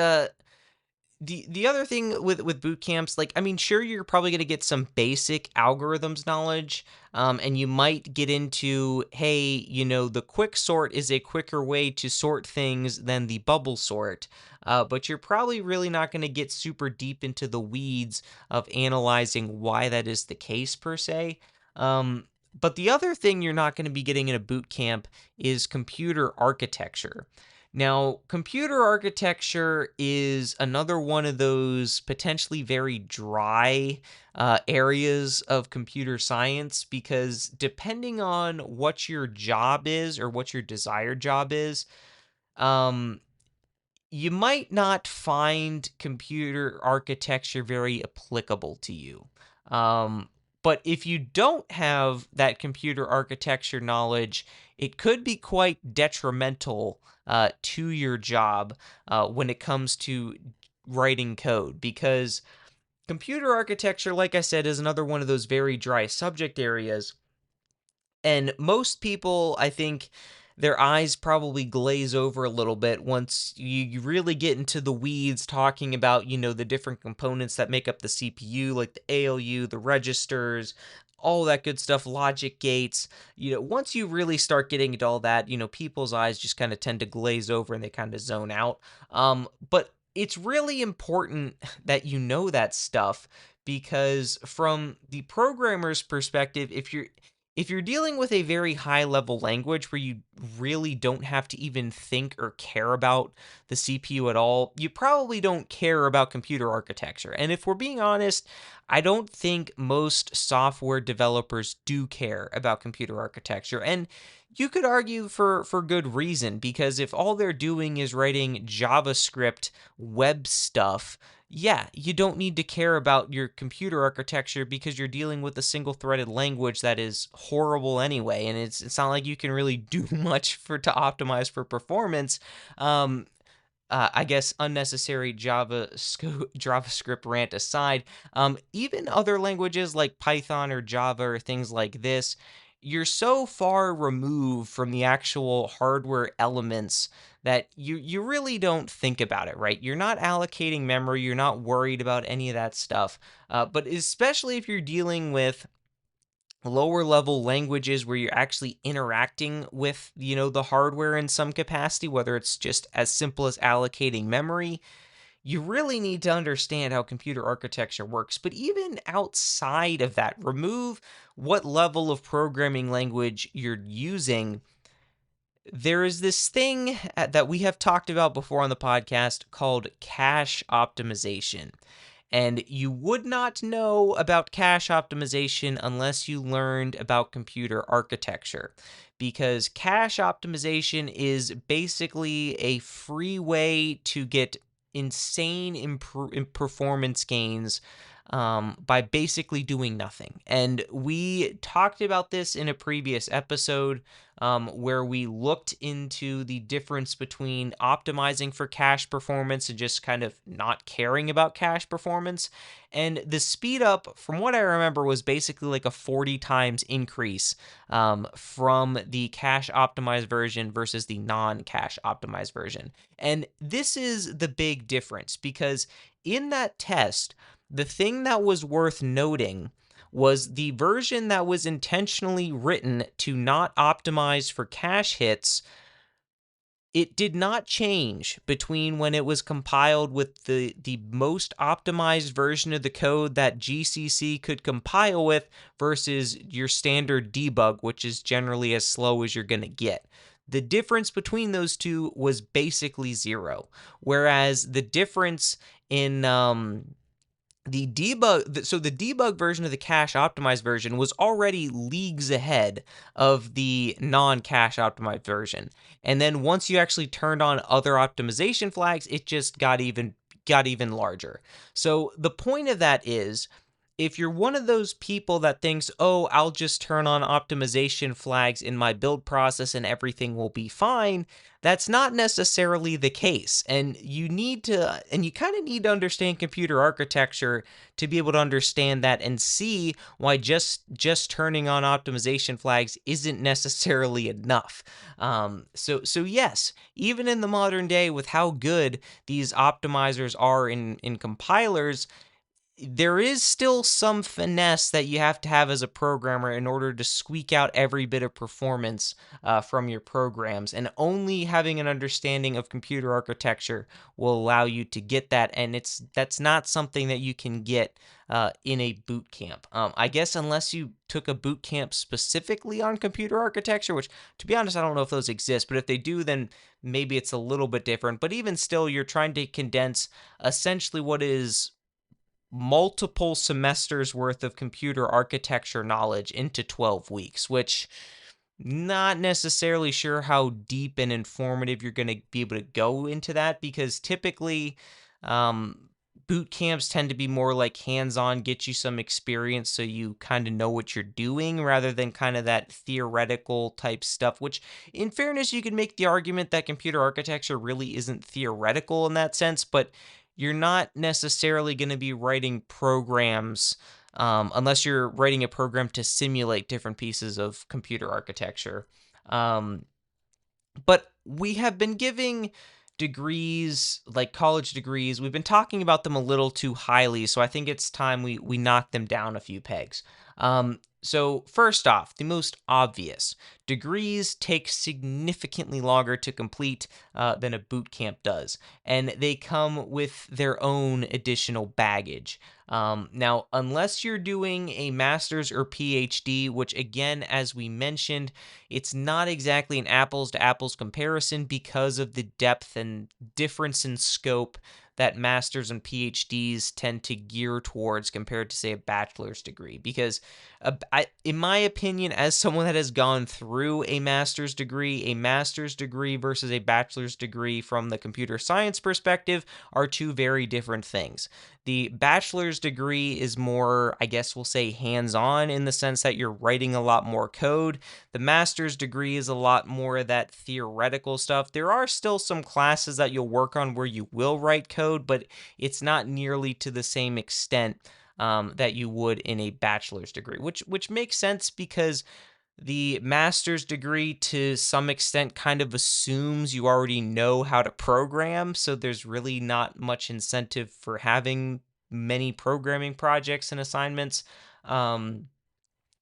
A: the other thing with boot camps, like, I mean, sure, you're probably going to get some basic algorithms knowledge, and you might get into, hey, the quick sort is a quicker way to sort things than the bubble sort. But you're probably really not going to get super deep into the weeds of analyzing why that is the case per se. But the other thing you're not going to be getting in a boot camp is computer architecture. Now, computer architecture is another one of those potentially very dry areas of computer science because depending on what your job is or what your desired job is, um, you might not find computer architecture very applicable to you. But if you don't have that computer architecture knowledge, it could be quite detrimental to your job when it comes to writing code because computer architecture, like I said, is another one of those very dry subject areas, and most people, I think, their eyes probably glaze over a little bit once you really get into the weeds talking about, the different components that make up the CPU, like the ALU, the registers, all that good stuff, logic gates. Once you really start getting into all that, people's eyes just kind of tend to glaze over and they kind of zone out. But it's really important that you know that stuff because from the programmer's perspective, if you're dealing with a very high level language where you really don't have to even think or care about the CPU at all, you probably don't care about computer architecture. And if we're being honest, I don't think most software developers do care about computer architecture. And you could argue for good reason because if all they're doing is writing JavaScript web stuff, yeah, you don't need to care about your computer architecture because you're dealing with a single threaded language that is horrible anyway, and it's not like you can really do much to optimize for performance. I guess unnecessary JavaScript rant aside, even other languages like Python or Java or things like this, you're so far removed from the actual hardware elements that you really don't think about it, right? You're not allocating memory, you're not worried about any of that stuff. But especially if you're dealing with lower level languages where you're actually interacting with the hardware in some capacity, whether it's just as simple as allocating memory, you really need to understand how computer architecture works. But even outside of that, remove what level of programming language you're using. There is this thing that we have talked about before on the podcast called cache optimization. And you would not know about cache optimization unless you learned about computer architecture. Because cache optimization is basically a free way to get insane performance gains by basically doing nothing. And we talked about this in a previous episode where we looked into the difference between optimizing for cache performance and just kind of not caring about cache performance. And the speed up, from what I remember, was basically like a 40 times increase from the cache optimized version versus the non cache optimized version. And this is the big difference because in that test, the thing that was worth noting was the version that was intentionally written to not optimize for cache hits. It did not change between when it was compiled with the most optimized version of the code that GCC could compile with versus your standard debug, which is generally as slow as you're going to get. The difference between those two was basically zero, whereas the difference in the debug version of the cache optimized version was already leagues ahead of the non-cache optimized version. And then once you actually turned on other optimization flags, it just got even larger. So the point of that is, if you're one of those people that thinks, oh, I'll just turn on optimization flags in my build process and everything will be fine, that's not necessarily the case. And you kind of need to understand computer architecture to be able to understand that and see why just turning on optimization flags isn't necessarily enough. So yes, even in the modern day, with how good these optimizers are in compilers, there is still some finesse that you have to have as a programmer in order to squeak out every bit of performance from your programs. And only having an understanding of computer architecture will allow you to get that. And that's not something that you can get in a boot camp. I guess unless you took a boot camp specifically on computer architecture, which, to be honest, I don't know if those exist. But if they do, then maybe it's a little bit different. But even still, you're trying to condense essentially what is multiple semesters worth of computer architecture knowledge into 12 weeks, which not necessarily sure how deep and informative you're going to be able to go into that, because typically um, boot camps tend to be more like hands-on, get you some experience so you kind of know what you're doing, rather than kind of that theoretical type stuff, which in fairness, you could make the argument that computer architecture really isn't theoretical in that sense, but you're not necessarily going to be writing programs unless you're writing a program to simulate different pieces of computer architecture. Um, but we have been giving degrees, like college degrees, we've been talking about them a little too highly, so I think it's time we knock them down a few pegs. So first off, the most obvious, degrees take significantly longer to complete than a boot camp does, and they come with their own additional baggage. Now, unless you're doing a master's or PhD, which again, as we mentioned, it's not exactly an apples to apples comparison because of the depth and difference in scope that masters and PhDs tend to gear towards compared to, say, a bachelor's degree. Because, in my opinion, as someone that has gone through a master's degree versus a bachelor's degree from the computer science perspective are two very different things. The bachelor's degree is more, I guess we'll say, hands-on in the sense that you're writing a lot more code. The master's degree is a lot more of that theoretical stuff. There are still some classes that you'll work on where you will write code, but it's not nearly to the same extent that you would in a bachelor's degree, which makes sense because the master's degree to some extent kind of assumes you already know how to program, so there's really not much incentive for having many programming projects and assignments. Um,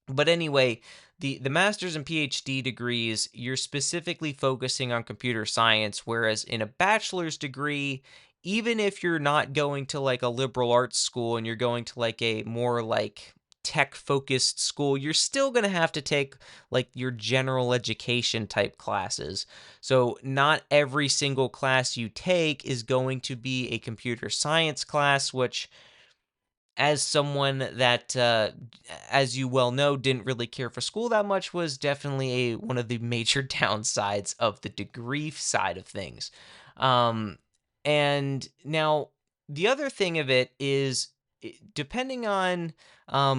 A: but anyway, the master's and PhD degrees, you're specifically focusing on computer science, whereas in a bachelor's degree, even if you're not going to like a liberal arts school and you're going to like a more like tech focused school, you're still going to have to take like your general education type classes. So not every single class you take is going to be a computer science class, which, as someone that, as you well know, didn't really care for school that much, was definitely one of the major downsides of the degree side of things. Um, and now the other thing of it is, depending on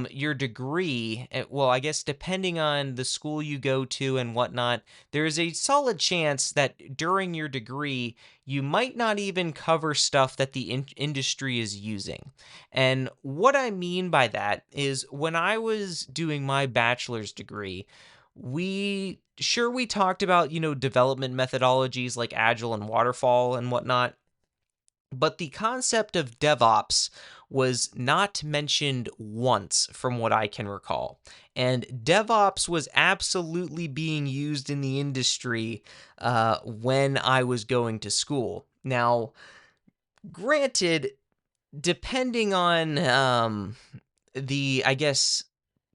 A: your degree, well, I guess depending on the school you go to and whatnot, there is a solid chance that during your degree, you might not even cover stuff that the industry is using. And what I mean by that is, when I was doing my bachelor's degree, we talked about, development methodologies like Agile and Waterfall and whatnot, but the concept of DevOps was not mentioned once from what I can recall. And DevOps was absolutely being used in the industry when I was going to school. Now, granted, depending on the, I guess,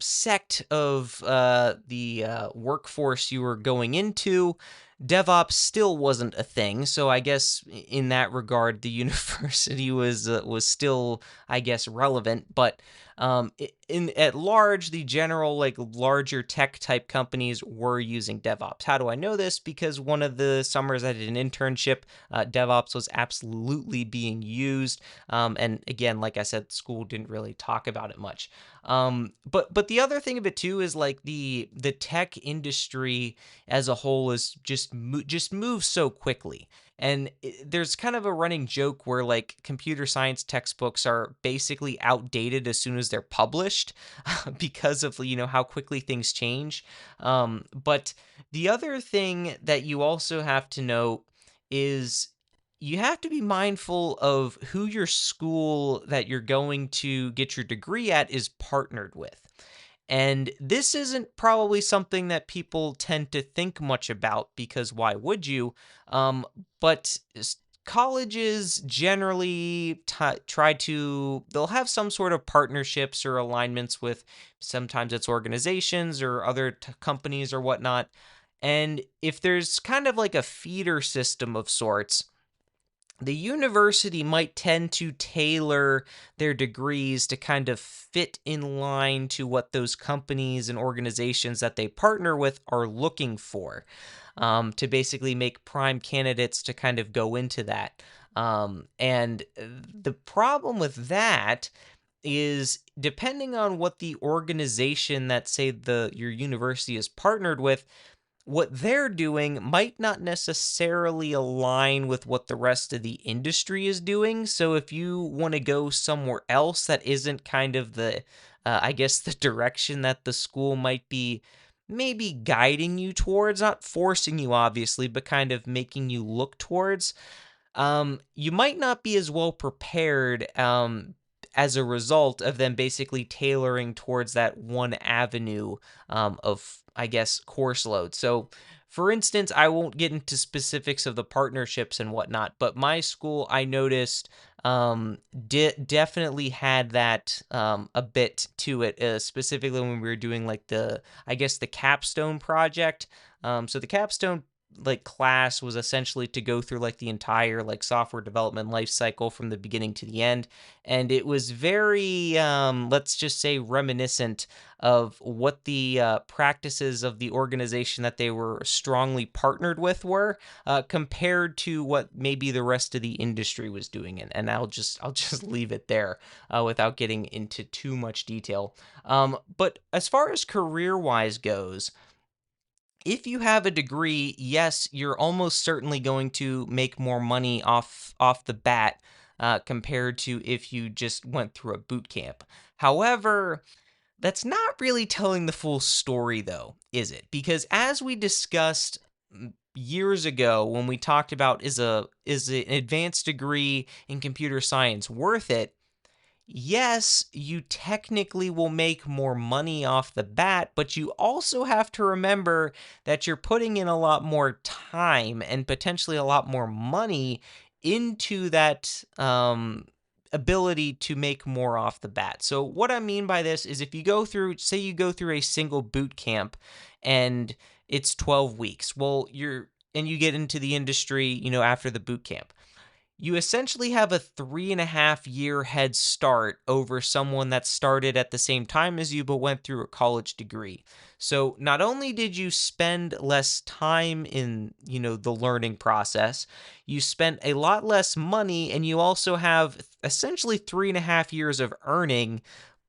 A: sect of the workforce you were going into, DevOps still wasn't a thing. So I guess in that regard, the university was still, I guess, relevant. But in at large, the general like larger tech type companies were using DevOps. How do I know this? Because one of the summers I did an internship, DevOps was absolutely being used. And again, like I said, school didn't really talk about it much. But the other thing of it too is like the tech industry as a whole is just moves so quickly. And there's kind of a running joke where like computer science textbooks are basically outdated as soon as they're published because of how quickly things change. But the other thing that you also have to know is you have to be mindful of who your school that you're going to get your degree at is partnered with. And this isn't probably something that people tend to think much about because why would you? But colleges generally try to, they'll have some sort of partnerships or alignments with sometimes it's organizations or other companies or whatnot. And if there's kind of like a feeder system of sorts, the university might tend to tailor their degrees to kind of fit in line to what those companies and organizations that they partner with are looking for, to basically make prime candidates to kind of go into that. And the problem with that is depending on what the organization that say the your university is partnered with, what they're doing might not necessarily align with what the rest of the industry is doing. So if you want to go somewhere else that isn't kind of I guess, the direction that the school might be maybe guiding you towards, not forcing you, obviously, but kind of making you look towards, you might not be as well prepared as a result of them basically tailoring towards that one avenue of, I guess, course load. So, for instance, I won't get into specifics of the partnerships and whatnot, but my school, I noticed, definitely had that a bit to it, specifically when we were doing like I guess, the capstone project. So the capstone like class was essentially to go through like the entire like software development life cycle from the beginning to the end, and it was very let's just say reminiscent of what the practices of the organization that they were strongly partnered with were, compared to what maybe the rest of the industry was doing. And I'll just leave it there without getting into too much detail. But as far as career wise goes, if you have a degree, yes, you're almost certainly going to make more money off the bat, compared to if you just went through a boot camp. However, that's not really telling the full story, though, is it? Because as we discussed years ago when we talked about an advanced degree in computer science worth it? Yes, you technically will make more money off the bat, but you also have to remember that you're putting in a lot more time and potentially a lot more money into that ability to make more off the bat. So, what I mean by this is if you go through, say, you go through a single boot camp and it's 12 weeks, well, and you get into the industry, after the boot camp, you essentially have a 3.5 year head start over someone that started at the same time as you but went through a college degree. So not only did you spend less time in, the learning process, you spent a lot less money, and you also have essentially 3.5 years of earning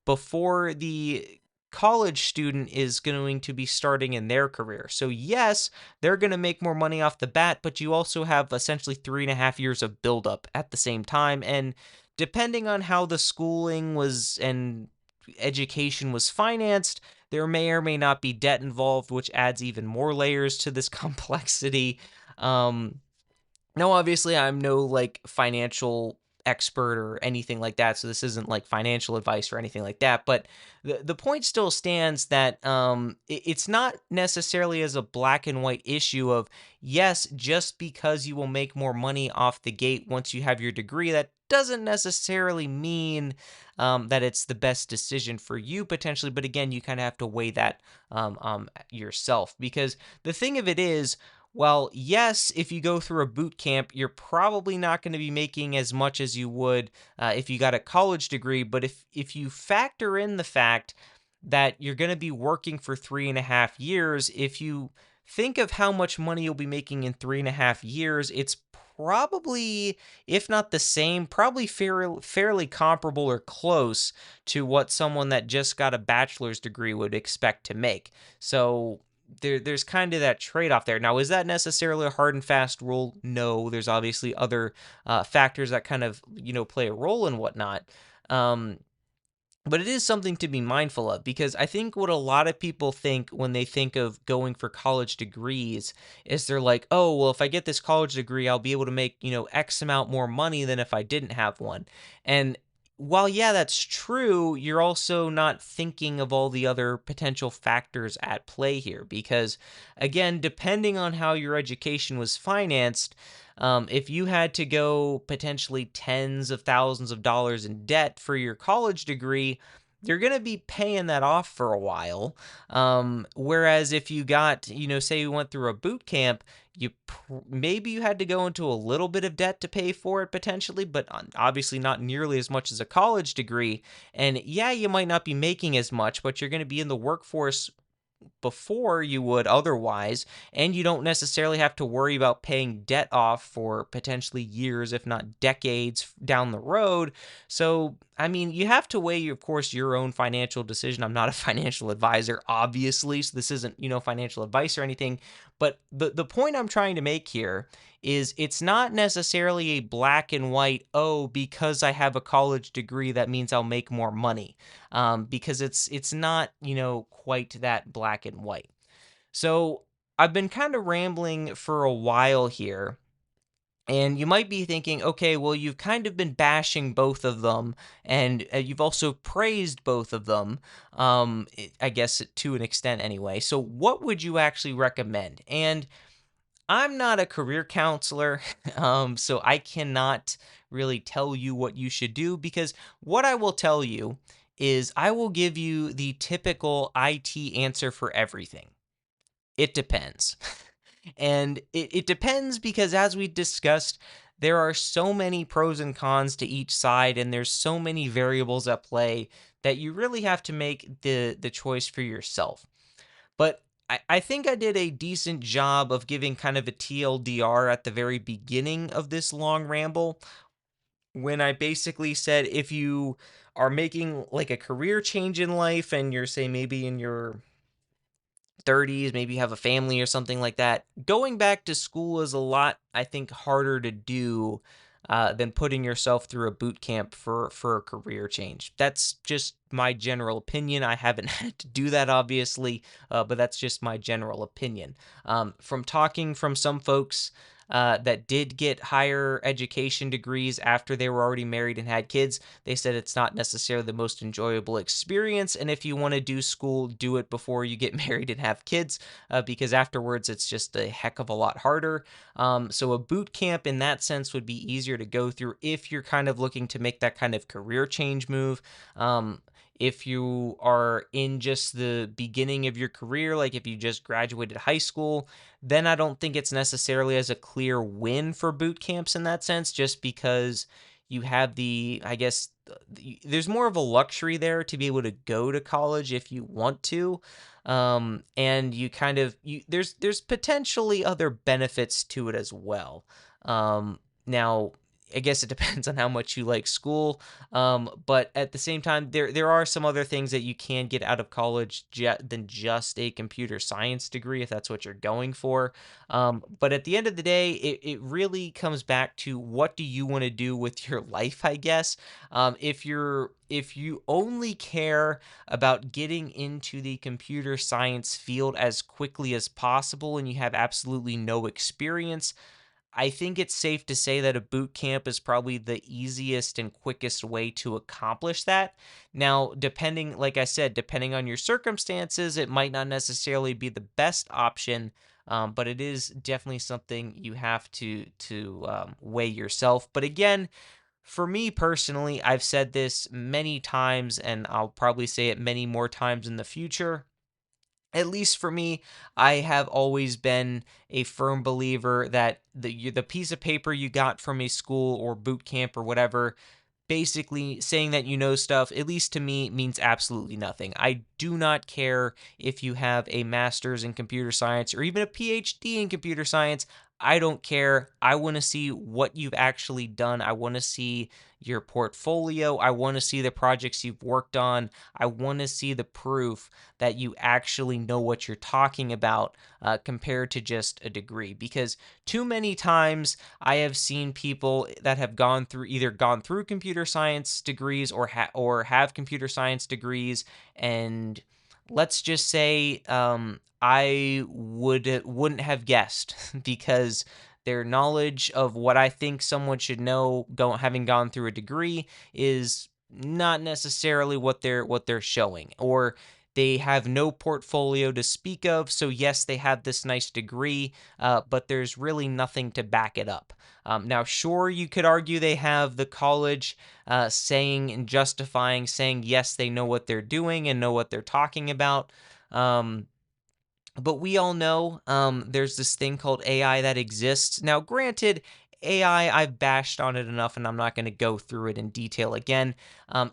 A: before the college student is going to be starting in their career. So, yes, they're going to make more money off the bat, but you also have essentially 3.5 years of buildup at the same time. And depending on how the schooling was and education was financed, there may or may not be debt involved, which adds even more layers to this complexity. Um, no, obviously, I'm no like financial expert or anything like that, so this isn't like financial advice or anything like that. But the point still stands that it's not necessarily as a black and white issue of yes, just because you will make more money off the gate once you have your degree, that doesn't necessarily mean that it's the best decision for you potentially. But again, you kind of have to weigh that yourself, because the thing of it is, well, yes, if you go through a boot camp, you're probably not going to be making as much as you would if you got a college degree. But if you factor in the fact that you're going to be working for 3.5 years, if you think of how much money you'll be making in 3.5 years, it's probably, if not the same, probably fairly comparable or close to what someone that just got a bachelor's degree would expect to make. So there's kind of that trade-off there. Now, is that necessarily a hard and fast rule? No, there's obviously other factors that kind of, play a role and whatnot. Um, but it is something to be mindful of, because I think what a lot of people think when they think of going for college degrees is they're like, oh, well, if I get this college degree, I'll be able to make, X amount more money than if I didn't have one. And while, yeah, that's true, you're also not thinking of all the other potential factors at play here. Because, again, depending on how your education was financed, if you had to go potentially tens of thousands of dollars in debt for your college degree, you're going to be paying that off for a while. Whereas if you got, say you went through a boot camp, maybe you had to go into a little bit of debt to pay for it potentially, but obviously not nearly as much as a college degree. And yeah, you might not be making as much, but you're going to be in the workforce before you would otherwise, and you don't necessarily have to worry about paying debt off for potentially years, if not decades down the road. So, I mean, you have to weigh, of course, your own financial decision. I'm not a financial advisor, obviously, so this isn't, financial advice or anything. But the point I'm trying to make here is it's not necessarily a black and white, oh, because I have a college degree, that means I'll make more money, because it's not, quite that black and white. So I've been kind of rambling for a while here. And you might be thinking, okay, well, you've kind of been bashing both of them, and you've also praised both of them, I guess to an extent anyway. So, what would you actually recommend? And I'm not a career counselor, so I cannot really tell you what you should do, because what I will tell you is I will give you the typical IT answer for everything. It depends. And it depends because, as we discussed, there are so many pros and cons to each side, and there's so many variables at play that you really have to make the choice for yourself. But I think I did a decent job of giving kind of a TLDR at the very beginning of this long ramble, when I basically said if you are making like a career change in life and you're, say, maybe in your 30s, maybe you have a family or something like that, going back to school is a lot, I think, harder to do than putting yourself through a boot camp for a career change. That's just my general opinion. I haven't had to do that, obviously, but that's just my general opinion. From talking from some folks that did get higher education degrees after they were already married and had kids, they said it's not necessarily the most enjoyable experience. And if you want to do school, do it before you get married and have kids, because afterwards it's just a heck of a lot harder. So a boot camp in that sense would be easier to go through if you're kind of looking to make that kind of career change move. If you are in just the beginning of your career, like if you just graduated high school, then I don't think it's necessarily as a clear win for boot camps in that sense, just because you have the, I guess, there's more of a luxury there to be able to go to college if you want to. And you kind of, there's potentially other benefits to it as well. Now, I guess it depends on how much you like school. But at the same time, there are some other things that you can get out of college than just a computer science degree, if that's what you're going for. But at the end of the day, it really comes back to, what do you want to do with your life, I guess. If you only care about getting into the computer science field as quickly as possible and you have absolutely no experience, I think it's safe to say that a boot camp is probably the easiest and quickest way to accomplish that. Now, depending, like I said, depending on your circumstances, it might not necessarily be the best option, but it is definitely something you have to weigh yourself. But again, For me personally, I've said this many times and I'll probably say it many more times in the future. At least for me, I have always been a firm believer that the piece of paper you got from a school or boot camp or whatever, basically saying that you know stuff, at least to me, means absolutely nothing. I do not care if you have a master's in computer science or even a PhD in computer science. I don't care. I want to see what you've actually done. I want to see your portfolio. I want to see the projects you've worked on. I want to see the proof that you actually know what you're talking about, compared to just a degree. Because too many times I have seen people that have gone through computer science degrees or have computer science degrees, and let's just say I wouldn't have guessed because their knowledge of what I think someone should know, having gone through a degree, is not necessarily what they're showing, or they have no portfolio to speak of. So yes, they have this nice degree, but there's really nothing to back it up. Now, sure, you could argue they have the college saying and justifying, saying yes, they know what they're doing and know what they're talking about. Um, but we all know there's this thing called AI that exists. Now, granted, AI, I've bashed on it enough and I'm not going to go through it in detail again.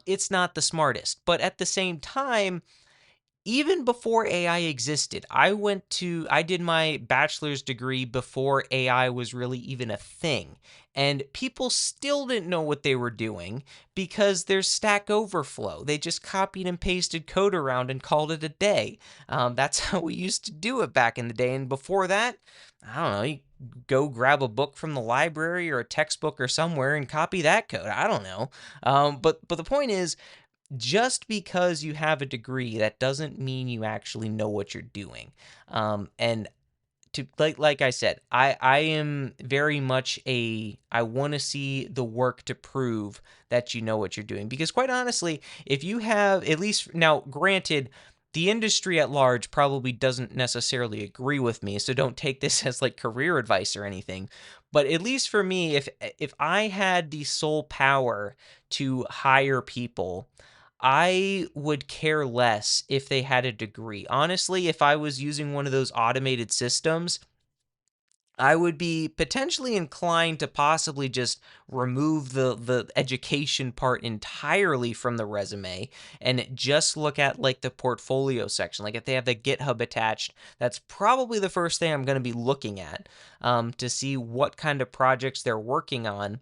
A: It's not the smartest, but at the same time, even before AI existed, I did my bachelor's degree before AI was really even a thing. And people still didn't know what they were doing because there's Stack Overflow. They just copied and pasted code around and called it a day. That's how we used to do it back in the day. And before that, I don't know, you go grab a book from the library or a textbook or somewhere and copy that code. I don't know. But the point is, just because you have a degree, that doesn't mean you actually know what you're doing. And to like I said, I am very much I want to see the work to prove that you know what you're doing. Because quite honestly, if you have at least now, granted, the industry at large probably doesn't necessarily agree with me, so don't take this as like career advice or anything. But at least for me, if I had the sole power to hire people, I would care less if they had a degree. Honestly, if I was using one of those automated systems, I would be potentially inclined to possibly just remove the education part entirely from the resume and just look at like the portfolio section. Like if they have the GitHub attached, that's probably the first thing I'm going to be looking at, to see what kind of projects they're working on,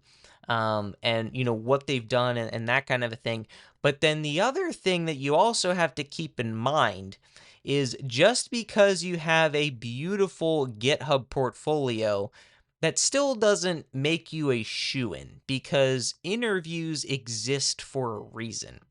A: and what they've done, and that kind of a thing. But then the other thing that you also have to keep in mind is just because you have a beautiful GitHub portfolio, that still doesn't make you a shoo-in, because interviews exist for a reason.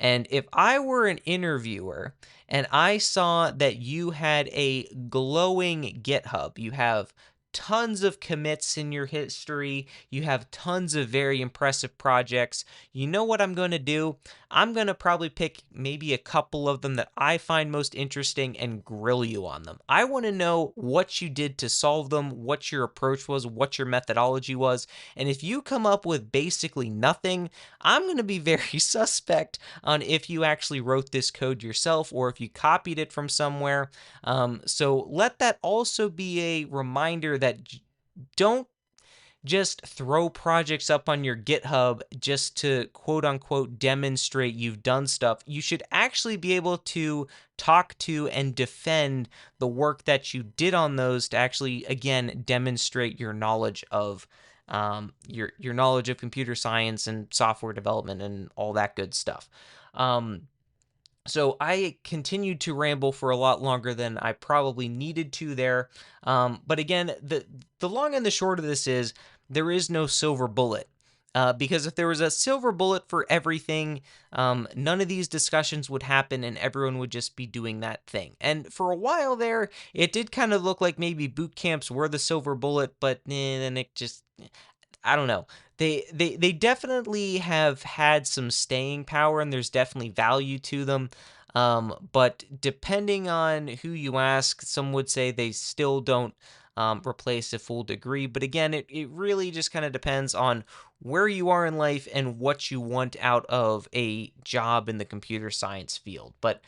A: And if I were an interviewer and I saw that you had a glowing GitHub, you have tons of commits in your history, you have tons of very impressive projects, you know what I'm going to do? I'm going to probably pick maybe a couple of them that I find most interesting and grill you on them. I want to know what you did to solve them, what your approach was, what your methodology was. And if you come up with basically nothing, I'm going to be very suspect on if you actually wrote this code yourself or if you copied it from somewhere. So let that also be a reminder that don't just throw projects up on your GitHub just to quote unquote demonstrate you've done stuff. You should actually be able to talk to and defend the work that you did on those to actually, again, demonstrate your knowledge of your knowledge of computer science and software development and all that good stuff. So I continued to ramble for a lot longer than I probably needed to there. But again, the long and the short of this is there is no silver bullet. Because if there was a silver bullet for everything, none of these discussions would happen and everyone would just be doing that thing. And for a while there, it did kind of look like maybe boot camps were the silver bullet, but then it just, I don't know. They definitely have had some staying power and there's definitely value to them. But depending on who you ask, some would say they still don't replace a full degree. But again, it really just kind of depends on where you are in life and what you want out of a job in the computer science field. But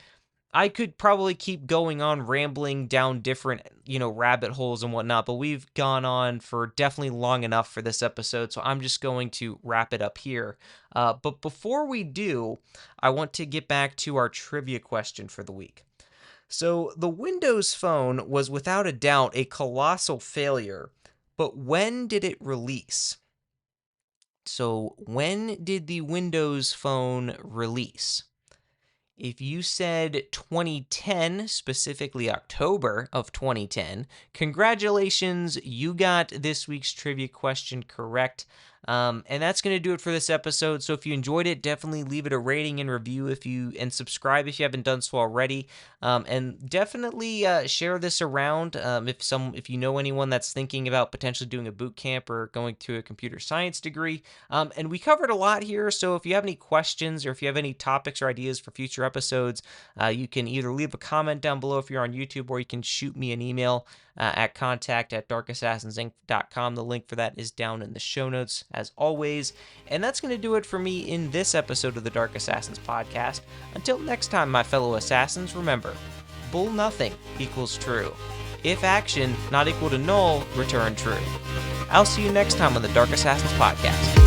A: I could probably keep going on rambling down different, rabbit holes and whatnot, but we've gone on for definitely long enough for this episode, so I'm just going to wrap it up here. But before we do, I want to get back to our trivia question for the week. So, the Windows Phone was without a doubt a colossal failure, but when did it release? So, when did the Windows Phone release? If you said 2010, specifically October of 2010, congratulations, you got this week's trivia question correct. And that's going to do it for this episode. So if you enjoyed it, definitely leave it a rating and review and subscribe if you haven't done so already. And definitely share this around if you know anyone that's thinking about potentially doing a boot camp or going to a computer science degree. And we covered a lot here, so if you have any questions or if you have any topics or ideas for future episodes, you can either leave a comment down below if you're on YouTube, or you can shoot me an email at contact@darkassassinsinc.com. The link for that is down in the show notes, as always. And that's going to do it for me in this episode of the Dark Assassins podcast. Until next time, my fellow assassins, remember, bull nothing equals true. If action not equal to null, return true. I'll see you next time on the Dark Assassins podcast.